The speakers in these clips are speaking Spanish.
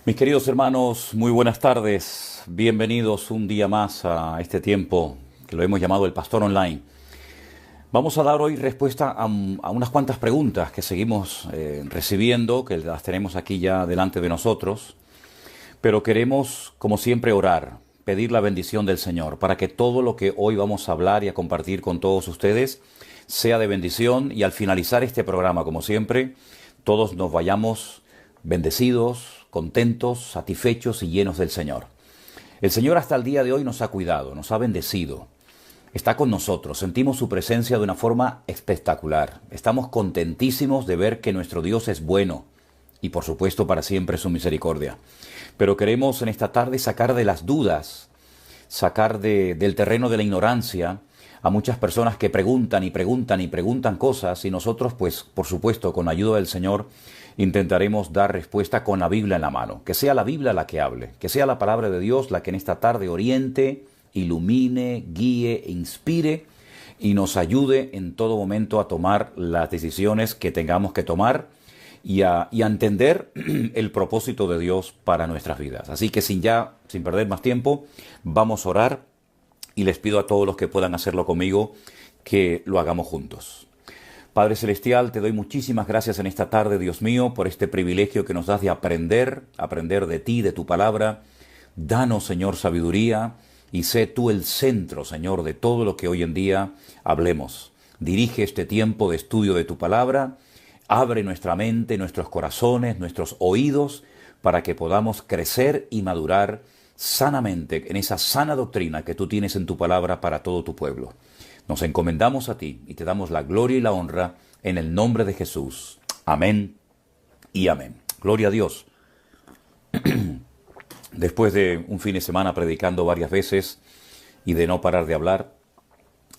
Mis queridos hermanos, muy buenas tardes. Bienvenidos un día más a este tiempo que lo hemos llamado el Pastor Online. Vamos a dar hoy respuesta a unas cuantas preguntas que seguimos recibiendo, que las tenemos aquí ya delante de nosotros, pero queremos, como siempre, orar, pedir la bendición del Señor para que todo lo que hoy vamos a hablar y a compartir con todos ustedes sea de bendición y al finalizar este programa, como siempre, todos nos vayamos bendecidos, contentos, satisfechos y llenos del Señor. El Señor hasta el día de hoy nos ha cuidado, nos ha bendecido, está con nosotros, sentimos su presencia de una forma espectacular. Estamos contentísimos de ver que nuestro Dios es bueno y por supuesto para siempre su misericordia. Pero queremos en esta tarde sacar de las dudas, sacar del terreno de la ignorancia a muchas personas que preguntan y preguntan y preguntan cosas y nosotros pues por supuesto con la ayuda del Señor intentaremos dar respuesta con la Biblia en la mano. Que sea la Biblia la que hable, que sea la palabra de Dios la que en esta tarde oriente, ilumine, guíe, inspire y nos ayude en todo momento a tomar las decisiones que tengamos que tomar y a entender el propósito de Dios para nuestras vidas. Así que sin perder más tiempo, vamos a orar y les pido a todos los que puedan hacerlo conmigo que lo hagamos juntos. Padre Celestial, te doy muchísimas gracias en esta tarde, Dios mío, por este privilegio que nos das de aprender de ti, de tu palabra. Danos, Señor, sabiduría y sé tú el centro, Señor, de todo lo que hoy en día hablemos. Dirige este tiempo de estudio de tu palabra, abre nuestra mente, nuestros corazones, nuestros oídos, para que podamos crecer y madurar sanamente en esa sana doctrina que tú tienes en tu palabra para todo tu pueblo. Nos encomendamos a ti y te damos la gloria y la honra en el nombre de Jesús. Amén y amén. Gloria a Dios. Después de un fin de semana predicando varias veces y de no parar de hablar,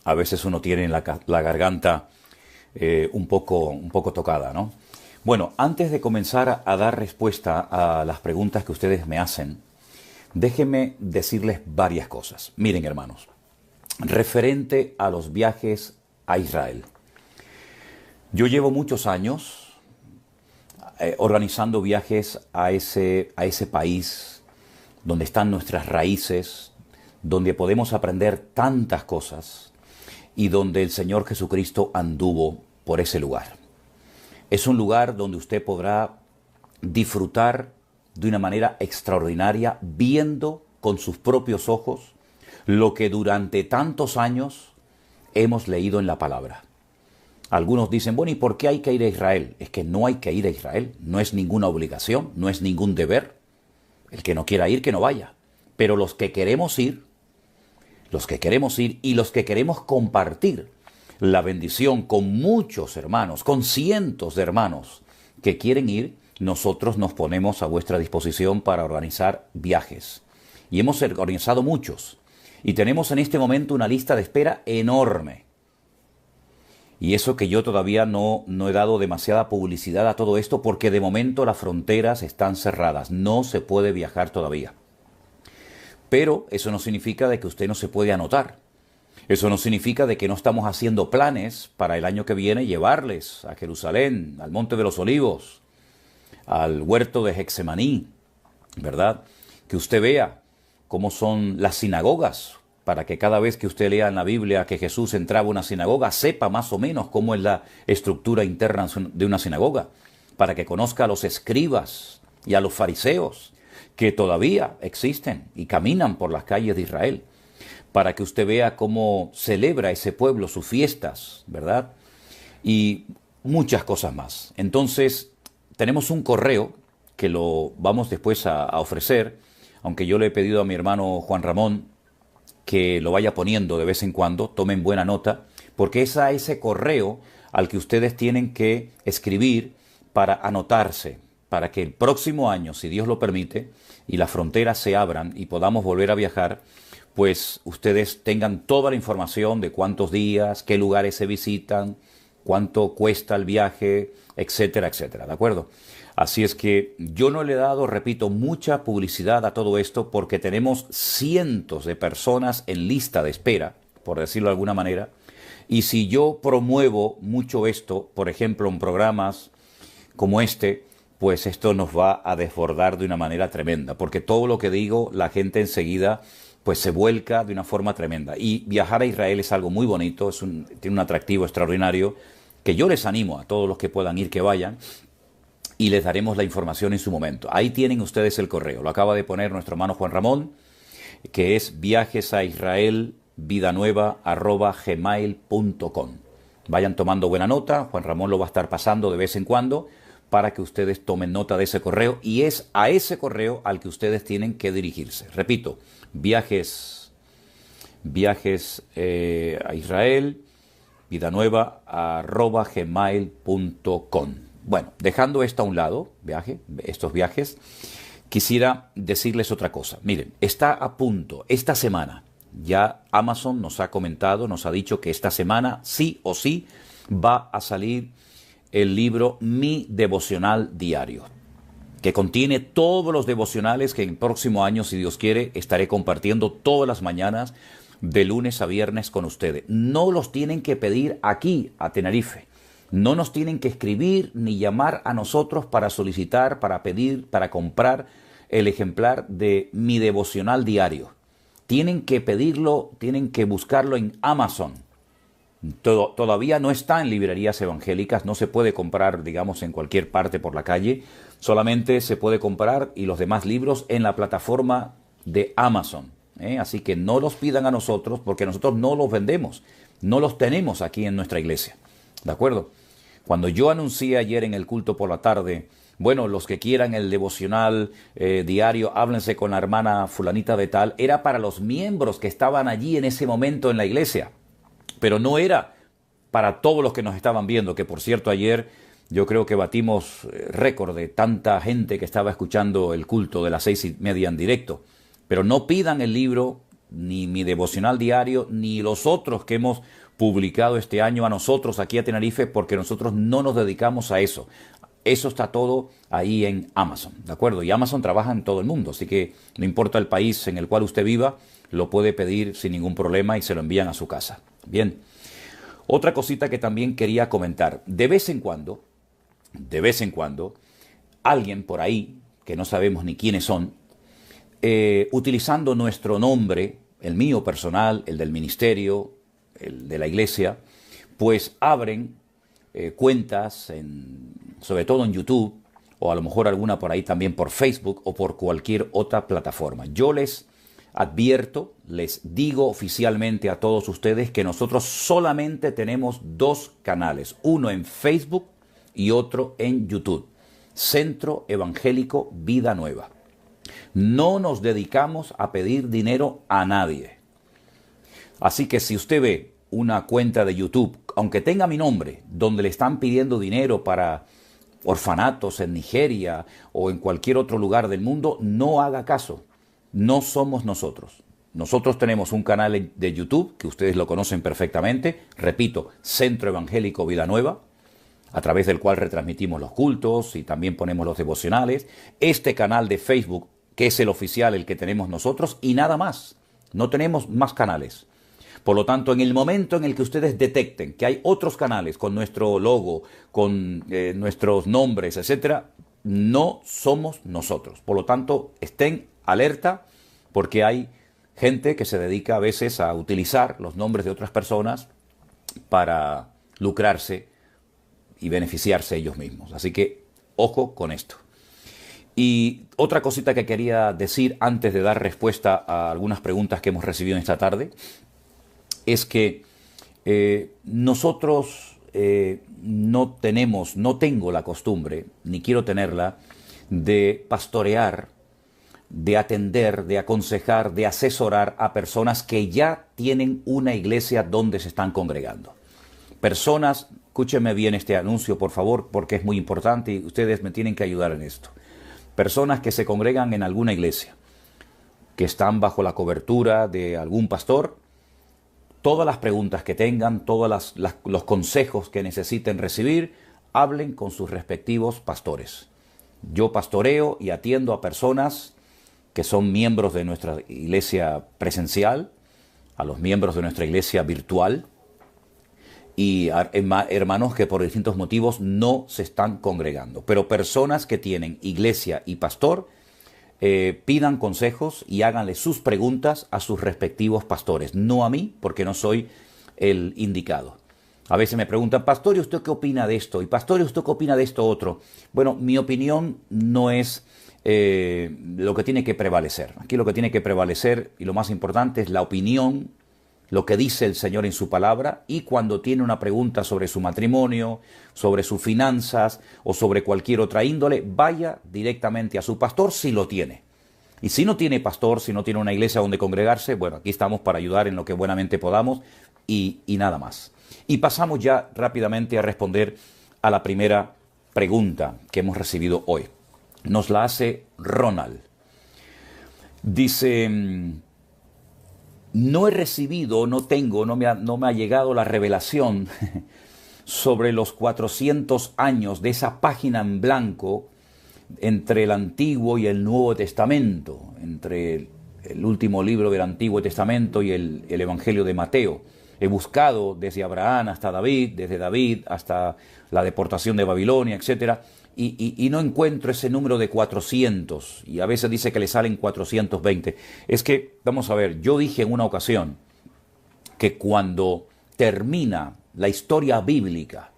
a veces uno tiene la garganta un poco tocada, ¿no? Bueno, antes de comenzar a dar respuesta a las preguntas que ustedes me hacen, déjenme decirles varias cosas. Miren, hermanos, referente a los viajes a Israel. Yo llevo muchos años organizando viajes a ese país donde están nuestras raíces, donde podemos aprender tantas cosas y donde el Señor Jesucristo anduvo por ese lugar. Es un lugar donde usted podrá disfrutar de una manera extraordinaria, viendo con sus propios ojos lo que durante tantos años hemos leído en la palabra. Algunos dicen, bueno, ¿y por qué hay que ir a Israel? Es que no hay que ir a Israel, no es ninguna obligación, no es ningún deber. El que no quiera ir, que no vaya. Pero los que queremos ir y los que queremos compartir la bendición con muchos hermanos, con cientos de hermanos que quieren ir, nosotros nos ponemos a vuestra disposición para organizar viajes. Y hemos organizado muchos. Y tenemos en este momento una lista de espera enorme. Y eso que yo todavía no he dado demasiada publicidad a todo esto porque de momento las fronteras están cerradas. No se puede viajar todavía. Pero eso no significa de que usted no se puede anotar. Eso no significa de que no estamos haciendo planes para el año que viene llevarles a Jerusalén, al Monte de los Olivos, al huerto de Getsemaní, ¿verdad? Que usted vea cómo son las sinagogas, para que cada vez que usted lea en la Biblia que Jesús entraba a una sinagoga, sepa más o menos cómo es la estructura interna de una sinagoga, para que conozca a los escribas y a los fariseos, que todavía existen y caminan por las calles de Israel, para que usted vea cómo celebra ese pueblo sus fiestas, ¿verdad? Y muchas cosas más. Entonces, tenemos un correo que lo vamos después a ofrecer, aunque yo le he pedido a mi hermano Juan Ramón que lo vaya poniendo de vez en cuando, tomen buena nota, porque es a ese correo al que ustedes tienen que escribir para anotarse, para que el próximo año, si Dios lo permite, y las fronteras se abran y podamos volver a viajar, pues ustedes tengan toda la información de cuántos días, qué lugares se visitan, cuánto cuesta el viaje, etcétera, etcétera, ¿de acuerdo? Así es que yo no le he dado, repito, mucha publicidad a todo esto porque tenemos cientos de personas en lista de espera, por decirlo de alguna manera, y si yo promuevo mucho esto, por ejemplo, en programas como este, pues esto nos va a desbordar de una manera tremenda, porque todo lo que digo, la gente enseguida pues se vuelca de una forma tremenda. Y viajar a Israel es algo muy bonito, tiene un atractivo extraordinario, que yo les animo a todos los que puedan ir que vayan, y les daremos la información en su momento. Ahí tienen ustedes el correo, lo acaba de poner nuestro hermano Juan Ramón, que es viajesaisraelvidanueva@gmail.com. Vayan tomando buena nota, Juan Ramón lo va a estar pasando de vez en cuando para que ustedes tomen nota de ese correo, y es a ese correo al que ustedes tienen que dirigirse. Repito, viajes a Israel, vidanueva@gmail.com. Bueno, dejando esto a un lado, estos viajes, quisiera decirles otra cosa. Miren, está a punto, esta semana, ya Amazon nos ha comentado, nos ha dicho que esta semana sí o sí va a salir el libro Mi Devocional Diario, que contiene todos los devocionales que en el próximo año, si Dios quiere, estaré compartiendo todas las mañanas, de lunes a viernes con ustedes. No los tienen que pedir aquí, a Tenerife. No nos tienen que escribir ni llamar a nosotros para solicitar, para pedir, para comprar el ejemplar de Mi Devocional Diario. Tienen que pedirlo, tienen que buscarlo en Amazon. Todavía no está en librerías evangélicas, no se puede comprar, digamos, en cualquier parte por la calle. Solamente se puede comprar, y los demás libros, en la plataforma de Amazon. Así que no los pidan a nosotros, porque nosotros no los vendemos, no los tenemos aquí en nuestra iglesia. ¿De acuerdo? Cuando yo anuncié ayer en el culto por la tarde, bueno, los que quieran el devocional diario, háblense con la hermana fulanita de tal, era para los miembros que estaban allí en ese momento en la iglesia, pero no era para todos los que nos estaban viendo, que por cierto ayer yo creo que batimos récord de tanta gente que estaba escuchando el culto de las 6:30 en directo. Pero no pidan el libro, ni Mi Devocional Diario, ni los otros que hemos publicado este año a nosotros aquí a Tenerife, porque nosotros no nos dedicamos a eso. Eso está todo ahí en Amazon, ¿de acuerdo? Y Amazon trabaja en todo el mundo, así que no importa el país en el cual usted viva, lo puede pedir sin ningún problema y se lo envían a su casa. Bien, otra cosita que también quería comentar. De vez en cuando, alguien por ahí, que no sabemos ni quiénes son, utilizando nuestro nombre, el mío personal, el del ministerio, el de la iglesia, pues abren cuentas, sobre todo en YouTube, o a lo mejor alguna por ahí también por Facebook o por cualquier otra plataforma. Yo les advierto, les digo oficialmente a todos ustedes que nosotros solamente tenemos 2 canales, uno en Facebook y otro en YouTube, Centro Evangélico Vida Nueva. No nos dedicamos a pedir dinero a nadie. Así que si usted ve una cuenta de YouTube, aunque tenga mi nombre, donde le están pidiendo dinero para orfanatos en Nigeria o en cualquier otro lugar del mundo, no haga caso. No somos nosotros. Nosotros tenemos un canal de YouTube, que ustedes lo conocen perfectamente, repito, Centro Evangélico Vida Nueva, a través del cual retransmitimos los cultos y también ponemos los devocionales. Este canal de Facebook, que es el oficial, el que tenemos nosotros, y nada más. No tenemos más canales. Por lo tanto, en el momento en el que ustedes detecten que hay otros canales con nuestro logo, con nuestros nombres, etcétera, no somos nosotros. Por lo tanto, estén alerta, porque hay gente que se dedica a veces a utilizar los nombres de otras personas para lucrarse y beneficiarse ellos mismos. Así que, ojo con esto. Y otra cosita que quería decir antes de dar respuesta a algunas preguntas que hemos recibido esta tarde, es que nosotros no tengo la costumbre, ni quiero tenerla, de pastorear, de atender, de aconsejar, de asesorar a personas que ya tienen una iglesia donde se están congregando. Personas, escúchenme bien este anuncio, por favor, porque es muy importante y ustedes me tienen que ayudar en esto. Personas que se congregan en alguna iglesia, que están bajo la cobertura de algún pastor. Todas las preguntas que tengan, todos los consejos que necesiten recibir, hablen con sus respectivos pastores. Yo pastoreo y atiendo a personas que son miembros de nuestra iglesia presencial, a los miembros de nuestra iglesia virtual, y hermanos que por distintos motivos no se están congregando. Pero personas que tienen iglesia y pastor, pidan consejos y háganle sus preguntas a sus respectivos pastores, no a mí, porque no soy el indicado. A veces me preguntan, pastor, ¿y usted qué opina de esto? Y pastor, ¿y usted qué opina de esto otro? Bueno, mi opinión no es lo que tiene que prevalecer. Aquí lo que tiene que prevalecer y lo más importante es la opinión, lo que dice el Señor en su palabra, y cuando tiene una pregunta sobre su matrimonio, sobre sus finanzas o sobre cualquier otra índole, vaya directamente a su pastor si lo tiene. Y si no tiene pastor, si no tiene una iglesia donde congregarse, bueno, aquí estamos para ayudar en lo que buenamente podamos y nada más. Y pasamos ya rápidamente a responder a la primera pregunta que hemos recibido hoy. Nos la hace Ronald. Dice: no he recibido, no me ha llegado la revelación sobre los 400 años de esa página en blanco entre el Antiguo y el Nuevo Testamento, entre el último libro del Antiguo Testamento y el Evangelio de Mateo. He buscado desde Abraham hasta David, desde David hasta la deportación de Babilonia, etc. Y no encuentro ese número de 400. Y a veces dice que le salen 420. Es que, vamos a ver, yo dije en una ocasión que cuando termina la historia bíblica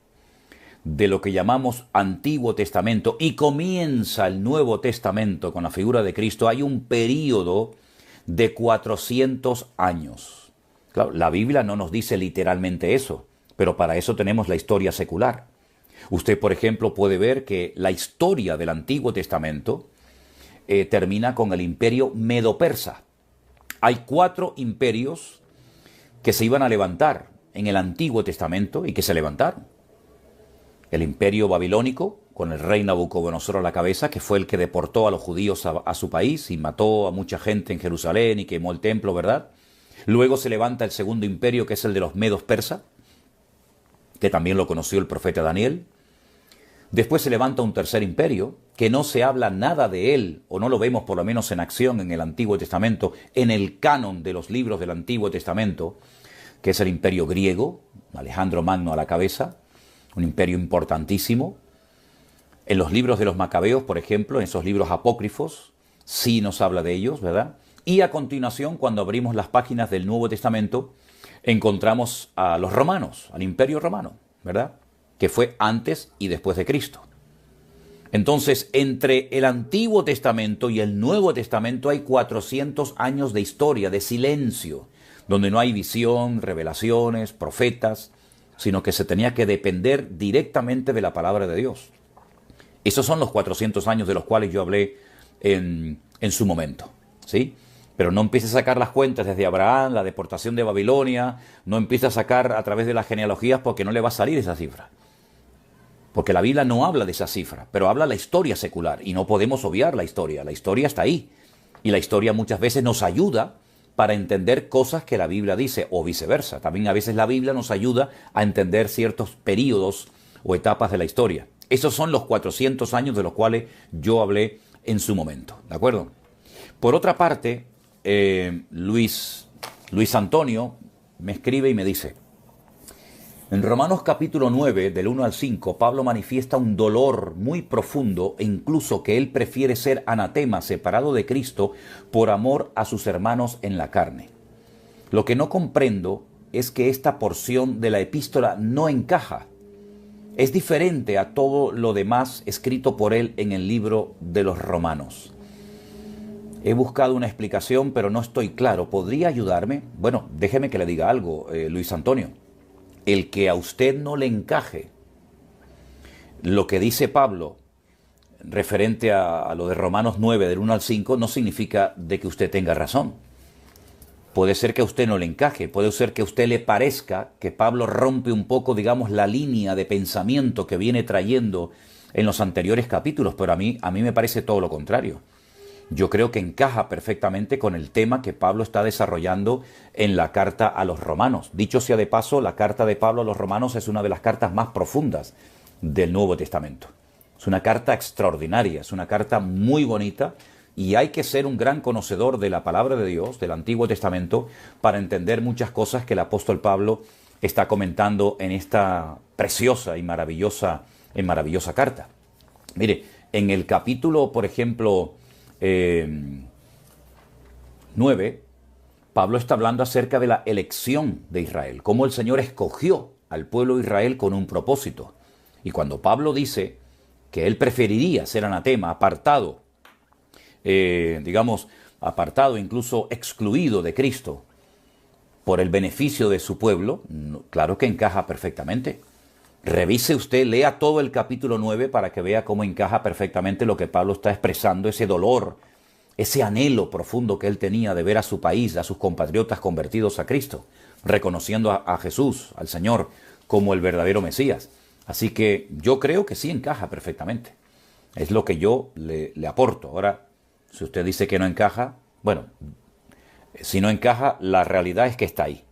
de lo que llamamos Antiguo Testamento y comienza el Nuevo Testamento con la figura de Cristo, hay un período de 400 años. Claro, la Biblia no nos dice literalmente eso, pero para eso tenemos la historia secular. Usted, por ejemplo, puede ver que la historia del Antiguo Testamento termina con el imperio medo-persa. Hay 4 imperios que se iban a levantar en el Antiguo Testamento y que se levantaron. El imperio babilónico, con el rey Nabucodonosor a la cabeza, que fue el que deportó a los judíos a su país y mató a mucha gente en Jerusalén y quemó el templo, ¿verdad? Luego se levanta el segundo imperio, que es el de los medos persas, que también lo conoció el profeta Daniel. Después se levanta un tercer imperio, que no se habla nada de él, o no lo vemos por lo menos en acción en el Antiguo Testamento, en el canon de los libros del Antiguo Testamento, que es el imperio griego, Alejandro Magno a la cabeza, un imperio importantísimo. En los libros de los Macabeos, por ejemplo, en esos libros apócrifos, sí nos habla de ellos, ¿verdad? Y a continuación, cuando abrimos las páginas del Nuevo Testamento, encontramos a los romanos, al Imperio Romano, ¿verdad? Que fue antes y después de Cristo. Entonces, entre el Antiguo Testamento y el Nuevo Testamento hay 400 años de historia, de silencio, donde no hay visión, revelaciones, profetas, sino que se tenía que depender directamente de la palabra de Dios. Esos son los 400 años de los cuales yo hablé en su momento, ¿sí? Pero no empiece a sacar las cuentas desde Abraham, la deportación de Babilonia, no empiece a sacar a través de las genealogías porque no le va a salir esa cifra. Porque la Biblia no habla de esa cifra, pero habla la historia secular y no podemos obviar la historia está ahí. Y la historia muchas veces nos ayuda para entender cosas que la Biblia dice o viceversa. También a veces la Biblia nos ayuda a entender ciertos periodos o etapas de la historia. Esos son los 400 años de los cuales yo hablé en su momento, ¿de acuerdo? Por otra parte, Luis Antonio me escribe y me dice: en Romanos capítulo 9, del 1 al 5, Pablo manifiesta un dolor muy profundo e incluso que él prefiere ser anatema, separado de Cristo, por amor a sus hermanos en la carne. Lo que no comprendo es que esta porción de la epístola no encaja. Es diferente a todo lo demás escrito por él en el libro de los Romanos. He buscado una explicación, pero no estoy claro. ¿Podría ayudarme? Bueno, déjeme que le diga algo, Luis Antonio. El que a usted no le encaje lo que dice Pablo referente a lo de Romanos 9, del 1 al 5, no significa de que usted tenga razón. Puede ser que a usted no le encaje, puede ser que a usted le parezca que Pablo rompe un poco, digamos, la línea de pensamiento que viene trayendo en los anteriores capítulos, pero a mí me parece todo lo contrario. Yo creo que encaja perfectamente con el tema que Pablo está desarrollando en la carta a los romanos. Dicho sea de paso, la carta de Pablo a los romanos es una de las cartas más profundas del Nuevo Testamento. Es una carta extraordinaria, es una carta muy bonita y hay que ser un gran conocedor de la palabra de Dios, del Antiguo Testamento, para entender muchas cosas que el apóstol Pablo está comentando en esta preciosa y maravillosa carta. Mire, en el capítulo, por ejemplo, 9, Pablo está hablando acerca de la elección de Israel, cómo el Señor escogió al pueblo de Israel con un propósito. Y cuando Pablo dice que él preferiría ser anatema, apartado, apartado, incluso excluido de Cristo por el beneficio de su pueblo, claro que encaja perfectamente. Revise usted, lea todo el capítulo 9 para que vea cómo encaja perfectamente lo que Pablo está expresando, ese dolor, ese anhelo profundo que él tenía de ver a su país, a sus compatriotas convertidos a Cristo, reconociendo a Jesús, al Señor, como el verdadero Mesías. Así que yo creo que sí encaja perfectamente. Es lo que yo le aporto. Ahora, si usted dice que no encaja, bueno, si no encaja, la realidad es que está ahí,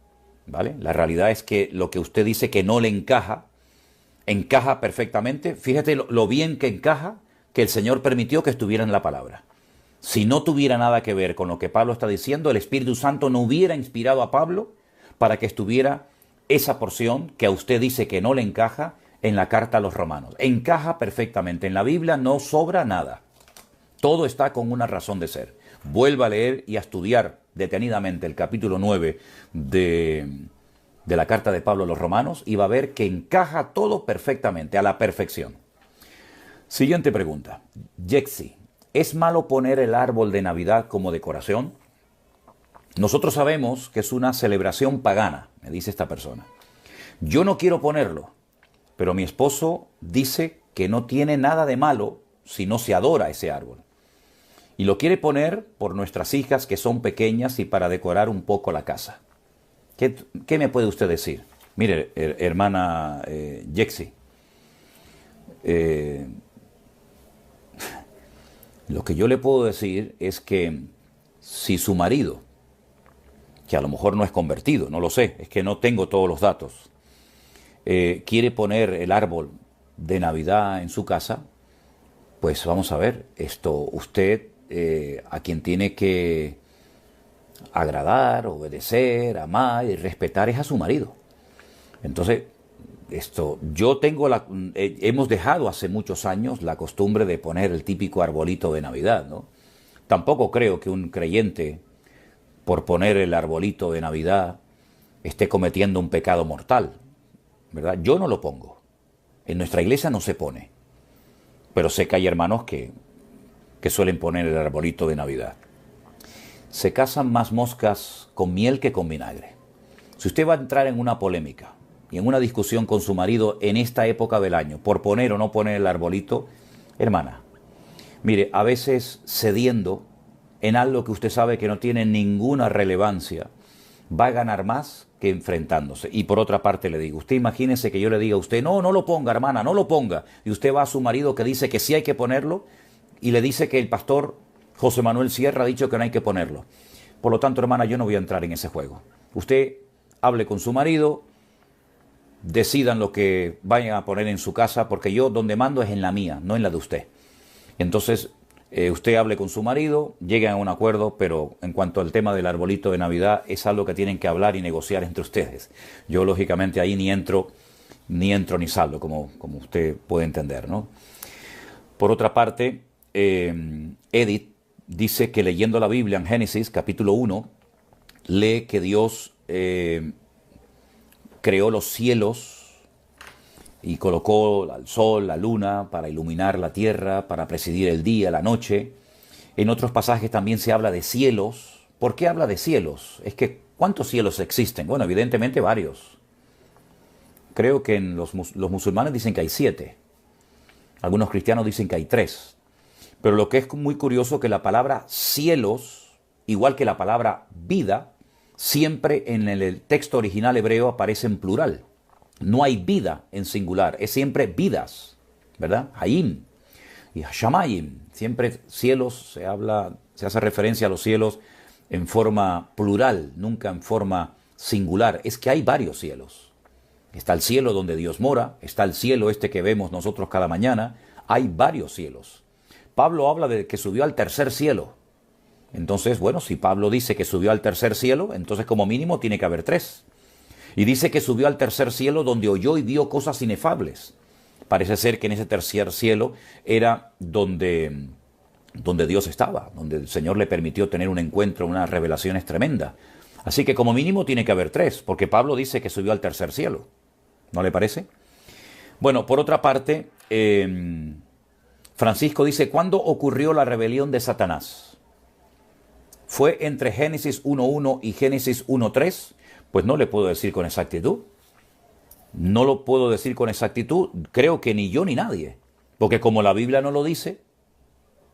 ¿vale? La realidad es que lo que usted dice que no le encaja, encaja perfectamente. Fíjate lo bien que encaja que el Señor permitió que estuviera en la palabra. Si no tuviera nada que ver con lo que Pablo está diciendo, el Espíritu Santo no hubiera inspirado a Pablo para que estuviera esa porción que a usted dice que no le encaja en la carta a los romanos. Encaja perfectamente. En la Biblia no sobra nada. Todo está con una razón de ser. Vuelva a leer y a estudiar detenidamente el capítulo 9 de la carta de Pablo a los romanos y va a ver que encaja todo perfectamente, a la perfección. Siguiente pregunta. Jexi, ¿es malo poner el árbol de Navidad como decoración? Nosotros sabemos que es una celebración pagana, me dice esta persona. Yo no quiero ponerlo, pero mi esposo dice que no tiene nada de malo si no se adora ese árbol. Y lo quiere poner por nuestras hijas que son pequeñas y para decorar un poco la casa. ¿Qué me puede usted decir? Mire, hermana Jexi, lo que yo le puedo decir es que si su marido, que a lo mejor no es convertido, no lo sé, es que no tengo todos los datos, quiere poner el árbol de Navidad en su casa, pues vamos a ver, usted a quien tiene que agradar, obedecer, amar y respetar es a su marido. Entonces, hemos dejado hace muchos años la costumbre de poner el típico arbolito de Navidad, ¿no? Tampoco creo que un creyente, por poner el arbolito de Navidad, esté cometiendo un pecado mortal, ¿verdad? Yo no lo pongo. En nuestra iglesia no se pone. Pero sé que hay hermanos que suelen poner el arbolito de Navidad. Se casan más moscas con miel que con vinagre. Si usted va a entrar en una polémica y en una discusión con su marido en esta época del año, por poner o no poner el arbolito, hermana, mire, a veces cediendo en algo que usted sabe que no tiene ninguna relevancia, va a ganar más que enfrentándose. Y por otra parte le digo, usted imagínese que yo le diga a usted, no lo ponga, hermana, no lo ponga. Y usted va a su marido que dice que sí hay que ponerlo y le dice que el pastor José Manuel Sierra ha dicho que no hay que ponerlo. Por lo tanto, hermana, yo no voy a entrar en ese juego. Usted hable con su marido, decidan lo que vayan a poner en su casa, porque yo donde mando es en la mía, no en la de usted. Entonces, usted hable con su marido, lleguen a un acuerdo, pero en cuanto al tema del arbolito de Navidad, es algo que tienen que hablar y negociar entre ustedes. Yo, lógicamente, ahí ni entro ni salgo, como usted puede entender, ¿no? Por otra parte, Edith dice que leyendo la Biblia en Génesis, capítulo 1, lee que Dios creó los cielos y colocó al sol, la luna, para iluminar la tierra, para presidir el día, la noche. En otros pasajes también se habla de cielos. ¿Por qué habla de cielos? Es que, ¿cuántos cielos existen? Bueno, evidentemente varios. Creo que los musulmanes dicen que hay 7. Algunos cristianos dicen que hay 3. Pero lo que es muy curioso que la palabra cielos, igual que la palabra vida, siempre en el texto original hebreo aparece en plural. No hay vida en singular, es siempre vidas, ¿verdad? Hayim y Shamayim. Siempre cielos, se hace referencia a los cielos en forma plural, nunca en forma singular. Es que hay varios cielos. Está el cielo donde Dios mora, está el cielo que vemos nosotros cada mañana. Hay varios cielos. Pablo habla de que subió al tercer cielo. Entonces, bueno, si Pablo dice que subió al tercer cielo, entonces como mínimo tiene que haber 3. Y dice que subió al tercer cielo donde oyó y vio cosas inefables. Parece ser que en ese tercer cielo era donde Dios estaba, donde el Señor le permitió tener un encuentro, unas revelaciones tremendas. Así que como mínimo tiene que haber tres, porque Pablo dice que subió al tercer cielo. ¿No le parece? Bueno, por otra parte, Francisco dice, ¿cuándo ocurrió la rebelión de Satanás? ¿Fue entre Génesis 1.1 y Génesis 1.3? Pues no le puedo decir con exactitud. No lo puedo decir con exactitud, creo que ni yo ni nadie. Porque como la Biblia no lo dice,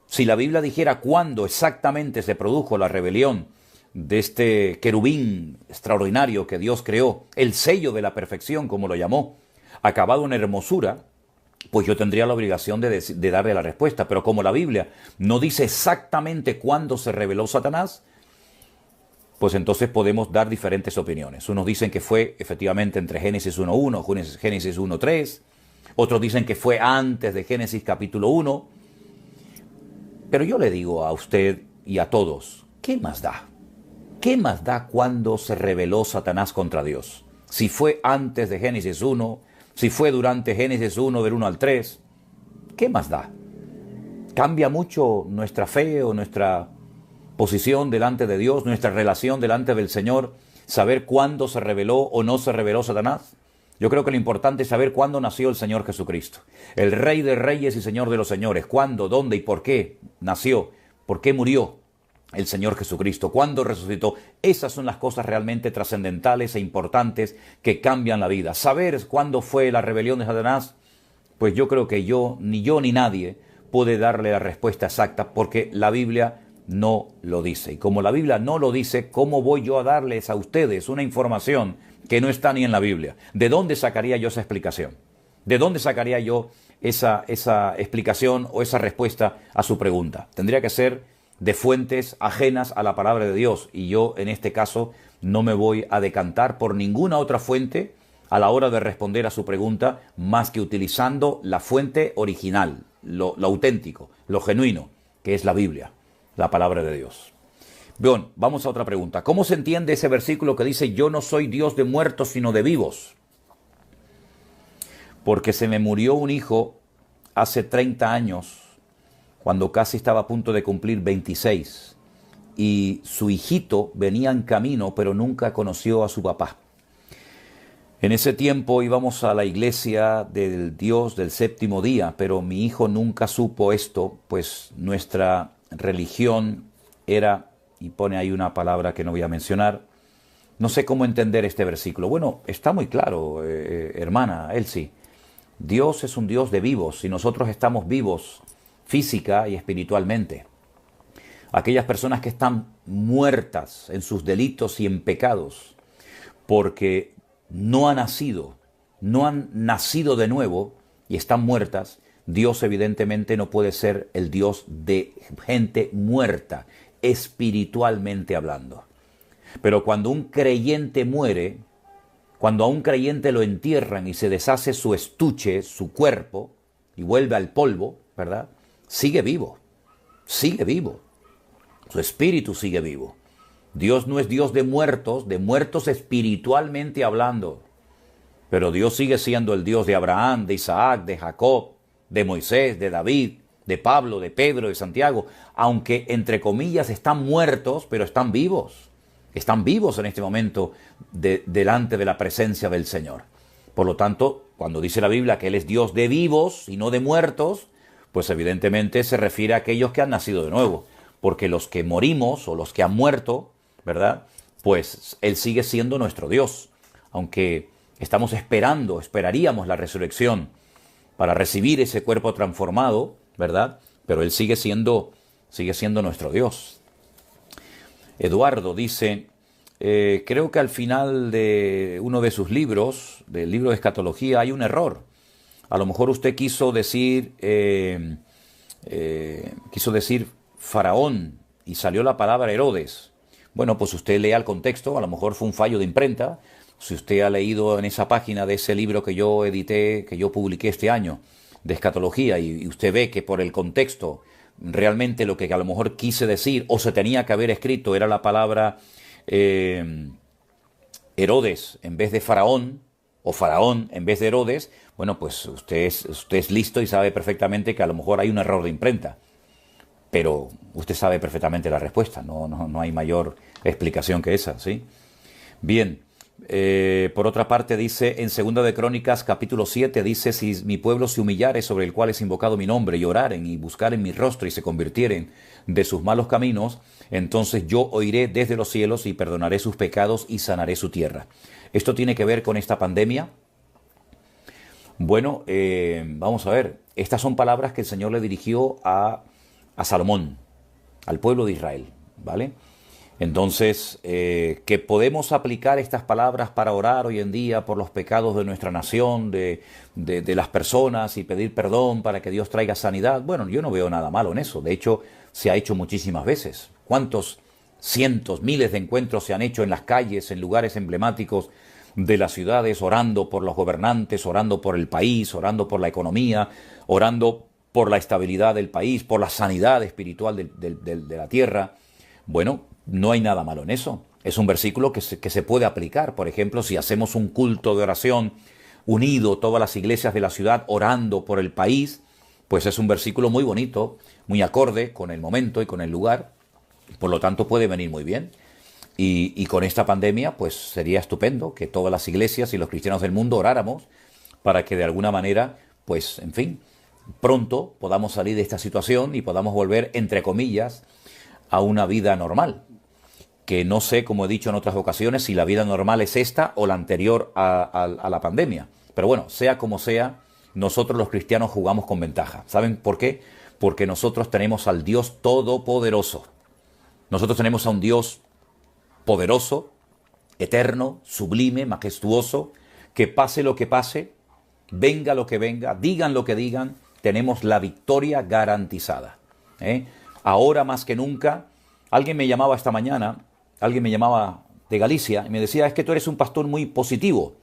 si la Biblia dijera cuándo exactamente se produjo la rebelión de este querubín extraordinario que Dios creó, el sello de la perfección, como lo llamó, acabado en hermosura, pues yo tendría la obligación de darle la respuesta. Pero como la Biblia no dice exactamente cuándo se reveló Satanás, pues entonces podemos dar diferentes opiniones. Unos dicen que fue efectivamente entre Génesis 1.1, Génesis 1.3, otros dicen que fue antes de Génesis capítulo 1. Pero yo le digo a usted y a todos, ¿qué más da? ¿Qué más da cuando se rebeló Satanás contra Dios? Si fue antes de Génesis 1, si fue durante Génesis 1 del 1 al 3, ¿qué más da? ¿Cambia mucho nuestra fe o nuestra posición delante de Dios, nuestra relación delante del Señor, saber cuándo se reveló o no se reveló Satanás? Yo creo que lo importante es saber cuándo nació el Señor Jesucristo, el Rey de Reyes y Señor de los Señores. ¿Cuándo, dónde y por qué nació? ¿Por qué murió el Señor Jesucristo? ¿Cuándo resucitó? Esas son las cosas realmente trascendentales e importantes que cambian la vida. Saber cuándo fue la rebelión de Satanás, pues yo creo que ni yo ni nadie puede darle la respuesta exacta, porque la Biblia no lo dice. Y como la Biblia no lo dice, ¿cómo voy yo a darles a ustedes una información que no está ni en la Biblia? ¿De dónde sacaría yo esa explicación? ¿De dónde sacaría yo esa explicación o esa respuesta a su pregunta? Tendría que ser de fuentes ajenas a la palabra de Dios, y yo en este caso no me voy a decantar por ninguna otra fuente a la hora de responder a su pregunta, más que utilizando la fuente original, lo auténtico, lo genuino, que es la Biblia, la palabra de Dios. Bien, vamos a otra pregunta. ¿Cómo se entiende ese versículo que dice, yo no soy Dios de muertos, sino de vivos? Porque se me murió un hijo hace 30 años, cuando casi estaba a punto de cumplir 26, y su hijito venía en camino, pero nunca conoció a su papá. En ese tiempo íbamos a la iglesia del Dios del séptimo día, pero mi hijo nunca supo esto, pues nuestra religión era, y pone ahí una palabra que no voy a mencionar, no sé cómo entender este versículo. Bueno, está muy claro, hermana Elsie. Dios es un Dios de vivos y nosotros estamos vivos física y espiritualmente. Aquellas personas que están muertas en sus delitos y en pecados porque no han nacido de nuevo y están muertas, Dios evidentemente no puede ser el Dios de gente muerta, espiritualmente hablando. Pero cuando un creyente muere, cuando a un creyente lo entierran y se deshace su estuche, su cuerpo, y vuelve al polvo, ¿verdad? Sigue vivo, su espíritu sigue vivo. Dios no es Dios de muertos espiritualmente hablando, pero Dios sigue siendo el Dios de Abraham, de Isaac, de Jacob, de Moisés, de David, de Pablo, de Pedro, de Santiago, aunque entre comillas están muertos, pero están vivos en este momento delante de la presencia del Señor. Por lo tanto, cuando dice la Biblia que Él es Dios de vivos y no de muertos, pues evidentemente se refiere a aquellos que han nacido de nuevo, porque los que morimos o los que han muerto, ¿verdad? Pues Él sigue siendo nuestro Dios, aunque esperaríamos la resurrección para recibir ese cuerpo transformado, ¿verdad? Pero Él sigue siendo nuestro Dios. Eduardo dice, creo que al final de uno de sus libros, del libro de escatología, hay un error. A lo mejor usted quiso decir Faraón y salió la palabra Herodes. Bueno, pues usted lea el contexto, a lo mejor fue un fallo de imprenta. Si usted ha leído en esa página de ese libro que yo edité, que yo publiqué este año, de escatología, y usted ve que por el contexto realmente lo que a lo mejor quise decir o se tenía que haber escrito era la palabra Herodes en vez de Faraón, o Faraón en vez de Herodes, bueno, pues usted es listo y sabe perfectamente que a lo mejor hay un error de imprenta. Pero usted sabe perfectamente la respuesta, no hay mayor explicación que esa, ¿sí? Bien, por otra parte dice en 2 de Crónicas capítulo 7, dice: si mi pueblo se humillare, sobre el cual es invocado mi nombre, y oraren y buscaren mi rostro y se convirtieren de sus malos caminos, entonces yo oiré desde los cielos y perdonaré sus pecados y sanaré su tierra. ¿Esto tiene que ver con esta pandemia? Bueno, vamos a ver, estas son palabras que el Señor le dirigió a Salomón, al pueblo de Israel, ¿vale? Entonces, que podemos aplicar estas palabras para orar hoy en día por los pecados de nuestra nación, de las personas, y pedir perdón para que Dios traiga sanidad. Bueno, yo no veo nada malo en eso. De hecho, se ha hecho muchísimas veces. ¿Cuántos cientos, miles de encuentros se han hecho en las calles, en lugares emblemáticos de las ciudades, orando por los gobernantes, orando por el país, orando por la economía, orando por la estabilidad del país, por la sanidad espiritual de la tierra? Bueno, no hay nada malo en eso. Es un versículo que se puede aplicar. Por ejemplo, si hacemos un culto de oración unido, todas las iglesias de la ciudad orando por el país, pues es un versículo muy bonito, muy acorde con el momento y con el lugar. Por lo tanto, puede venir muy bien. Y con esta pandemia, pues sería estupendo que todas las iglesias y los cristianos del mundo oráramos para que de alguna manera, pues, en fin, pronto podamos salir de esta situación y podamos volver, entre comillas, a una vida normal. Que no sé, como he dicho en otras ocasiones, si la vida normal es esta o la anterior a la pandemia. Pero bueno, sea como sea, nosotros los cristianos jugamos con ventaja. ¿Saben por qué? Porque nosotros tenemos al Dios Todopoderoso. Nosotros tenemos a un Dios poderoso, eterno, sublime, majestuoso, que pase lo que pase, venga lo que venga, digan lo que digan, tenemos la victoria garantizada. Ahora más que nunca, alguien me llamaba esta mañana, alguien me llamaba de Galicia y me decía: es que tú eres un pastor muy positivo.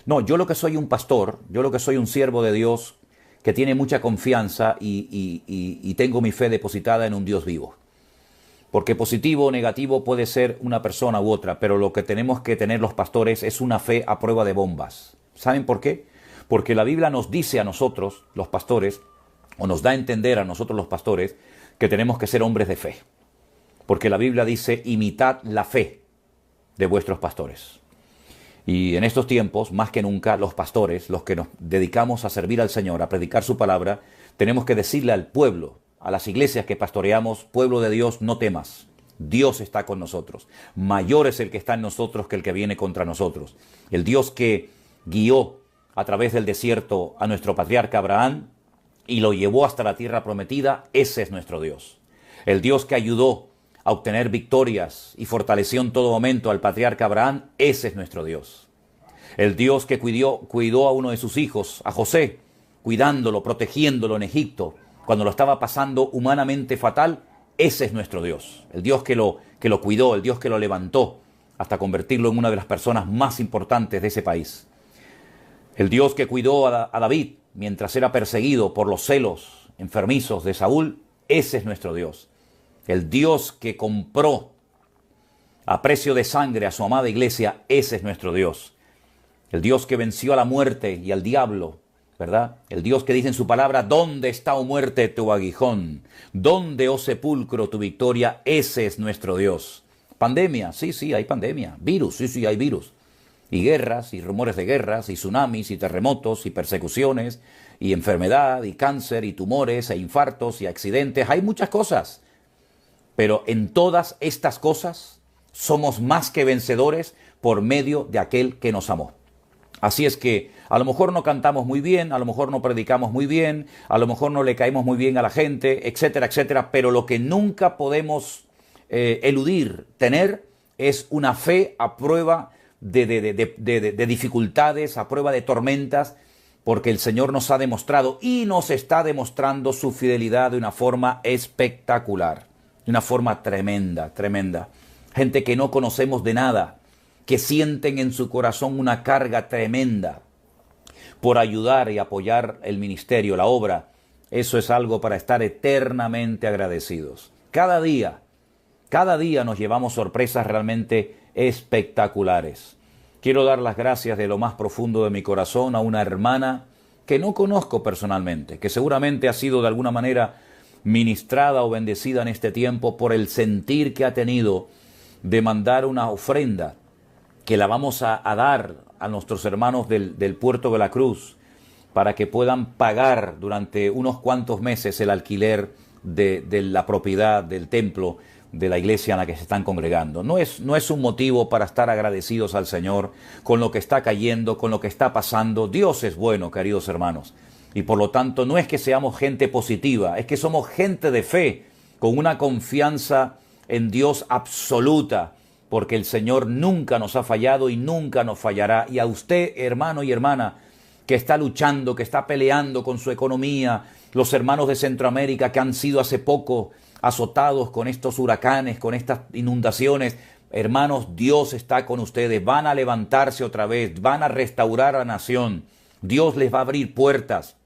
No, yo lo que soy un pastor, yo lo que soy un siervo de Dios que tiene mucha confianza y tengo mi fe depositada en un Dios vivo. Porque positivo o negativo puede ser una persona u otra, pero lo que tenemos que tener los pastores es una fe a prueba de bombas. ¿Saben por qué? Porque la Biblia nos dice a nosotros, los pastores, o nos da a entender a nosotros los pastores, que tenemos que ser hombres de fe. Porque la Biblia dice: imitad la fe de vuestros pastores. Y en estos tiempos, más que nunca, los pastores, los que nos dedicamos a servir al Señor, a predicar su palabra, tenemos que decirle al pueblo, a las iglesias que pastoreamos: pueblo de Dios, no temas. Dios está con nosotros. Mayor es el que está en nosotros que el que viene contra nosotros. El Dios que guió a través del desierto a nuestro patriarca Abraham y lo llevó hasta la tierra prometida, ese es nuestro Dios. El Dios que ayudó a obtener victorias y fortaleció en todo momento al patriarca Abraham, ese es nuestro Dios. El Dios que cuidó a uno de sus hijos, a José, cuidándolo, protegiéndolo en Egipto, cuando lo estaba pasando humanamente fatal, ese es nuestro Dios. El Dios que lo cuidó, el Dios que lo levantó hasta convertirlo en una de las personas más importantes de ese país. El Dios que cuidó a David mientras era perseguido por los celos enfermizos de Saúl, ese es nuestro Dios. El Dios que compró a precio de sangre a su amada iglesia, ese es nuestro Dios. El Dios que venció a la muerte y al diablo, ¿verdad? El Dios que dice en su palabra: ¿dónde está, oh muerte, tu aguijón? ¿Dónde, oh sepulcro, tu victoria? Ese es nuestro Dios. Pandemia, sí, hay pandemia. Virus, sí, hay virus. Y guerras, y rumores de guerras, y tsunamis, y terremotos, y persecuciones, y enfermedad, y cáncer, y tumores, e infartos, y accidentes. Hay muchas cosas. Pero en todas estas cosas somos más que vencedores por medio de aquel que nos amó. Así es que a lo mejor no cantamos muy bien, a lo mejor no predicamos muy bien, a lo mejor no le caemos muy bien a la gente, etcétera, etcétera, pero lo que nunca podemos eludir, tener, es una fe a prueba de dificultades, a prueba de tormentas, porque el Señor nos ha demostrado y nos está demostrando su fidelidad de una forma espectacular, de una forma tremenda, tremenda. Gente que no conocemos de nada, que sienten en su corazón una carga tremenda por ayudar y apoyar el ministerio, la obra. Eso es algo para estar eternamente agradecidos. Cada día nos llevamos sorpresas realmente espectaculares. Quiero dar las gracias de lo más profundo de mi corazón a una hermana que no conozco personalmente, que seguramente ha sido de alguna manera ministrada o bendecida en este tiempo por el sentir que ha tenido de mandar una ofrenda que la vamos a dar a nuestros hermanos del puerto de la Cruz para que puedan pagar durante unos cuantos meses el alquiler de la propiedad del templo de la iglesia en la que se están congregando. No es un motivo para estar agradecidos al Señor con lo que está cayendo, con lo que está pasando. Dios es bueno, queridos hermanos. Y por lo tanto no es que seamos gente positiva, es que somos gente de fe, con una confianza en Dios absoluta, porque el Señor nunca nos ha fallado y nunca nos fallará. Y a usted, hermano y hermana, que está luchando, que está peleando con su economía, los hermanos de Centroamérica que han sido hace poco azotados con estos huracanes, con estas inundaciones, hermanos, Dios está con ustedes, van a levantarse otra vez, van a restaurar a la nación, Dios les va a abrir puertas,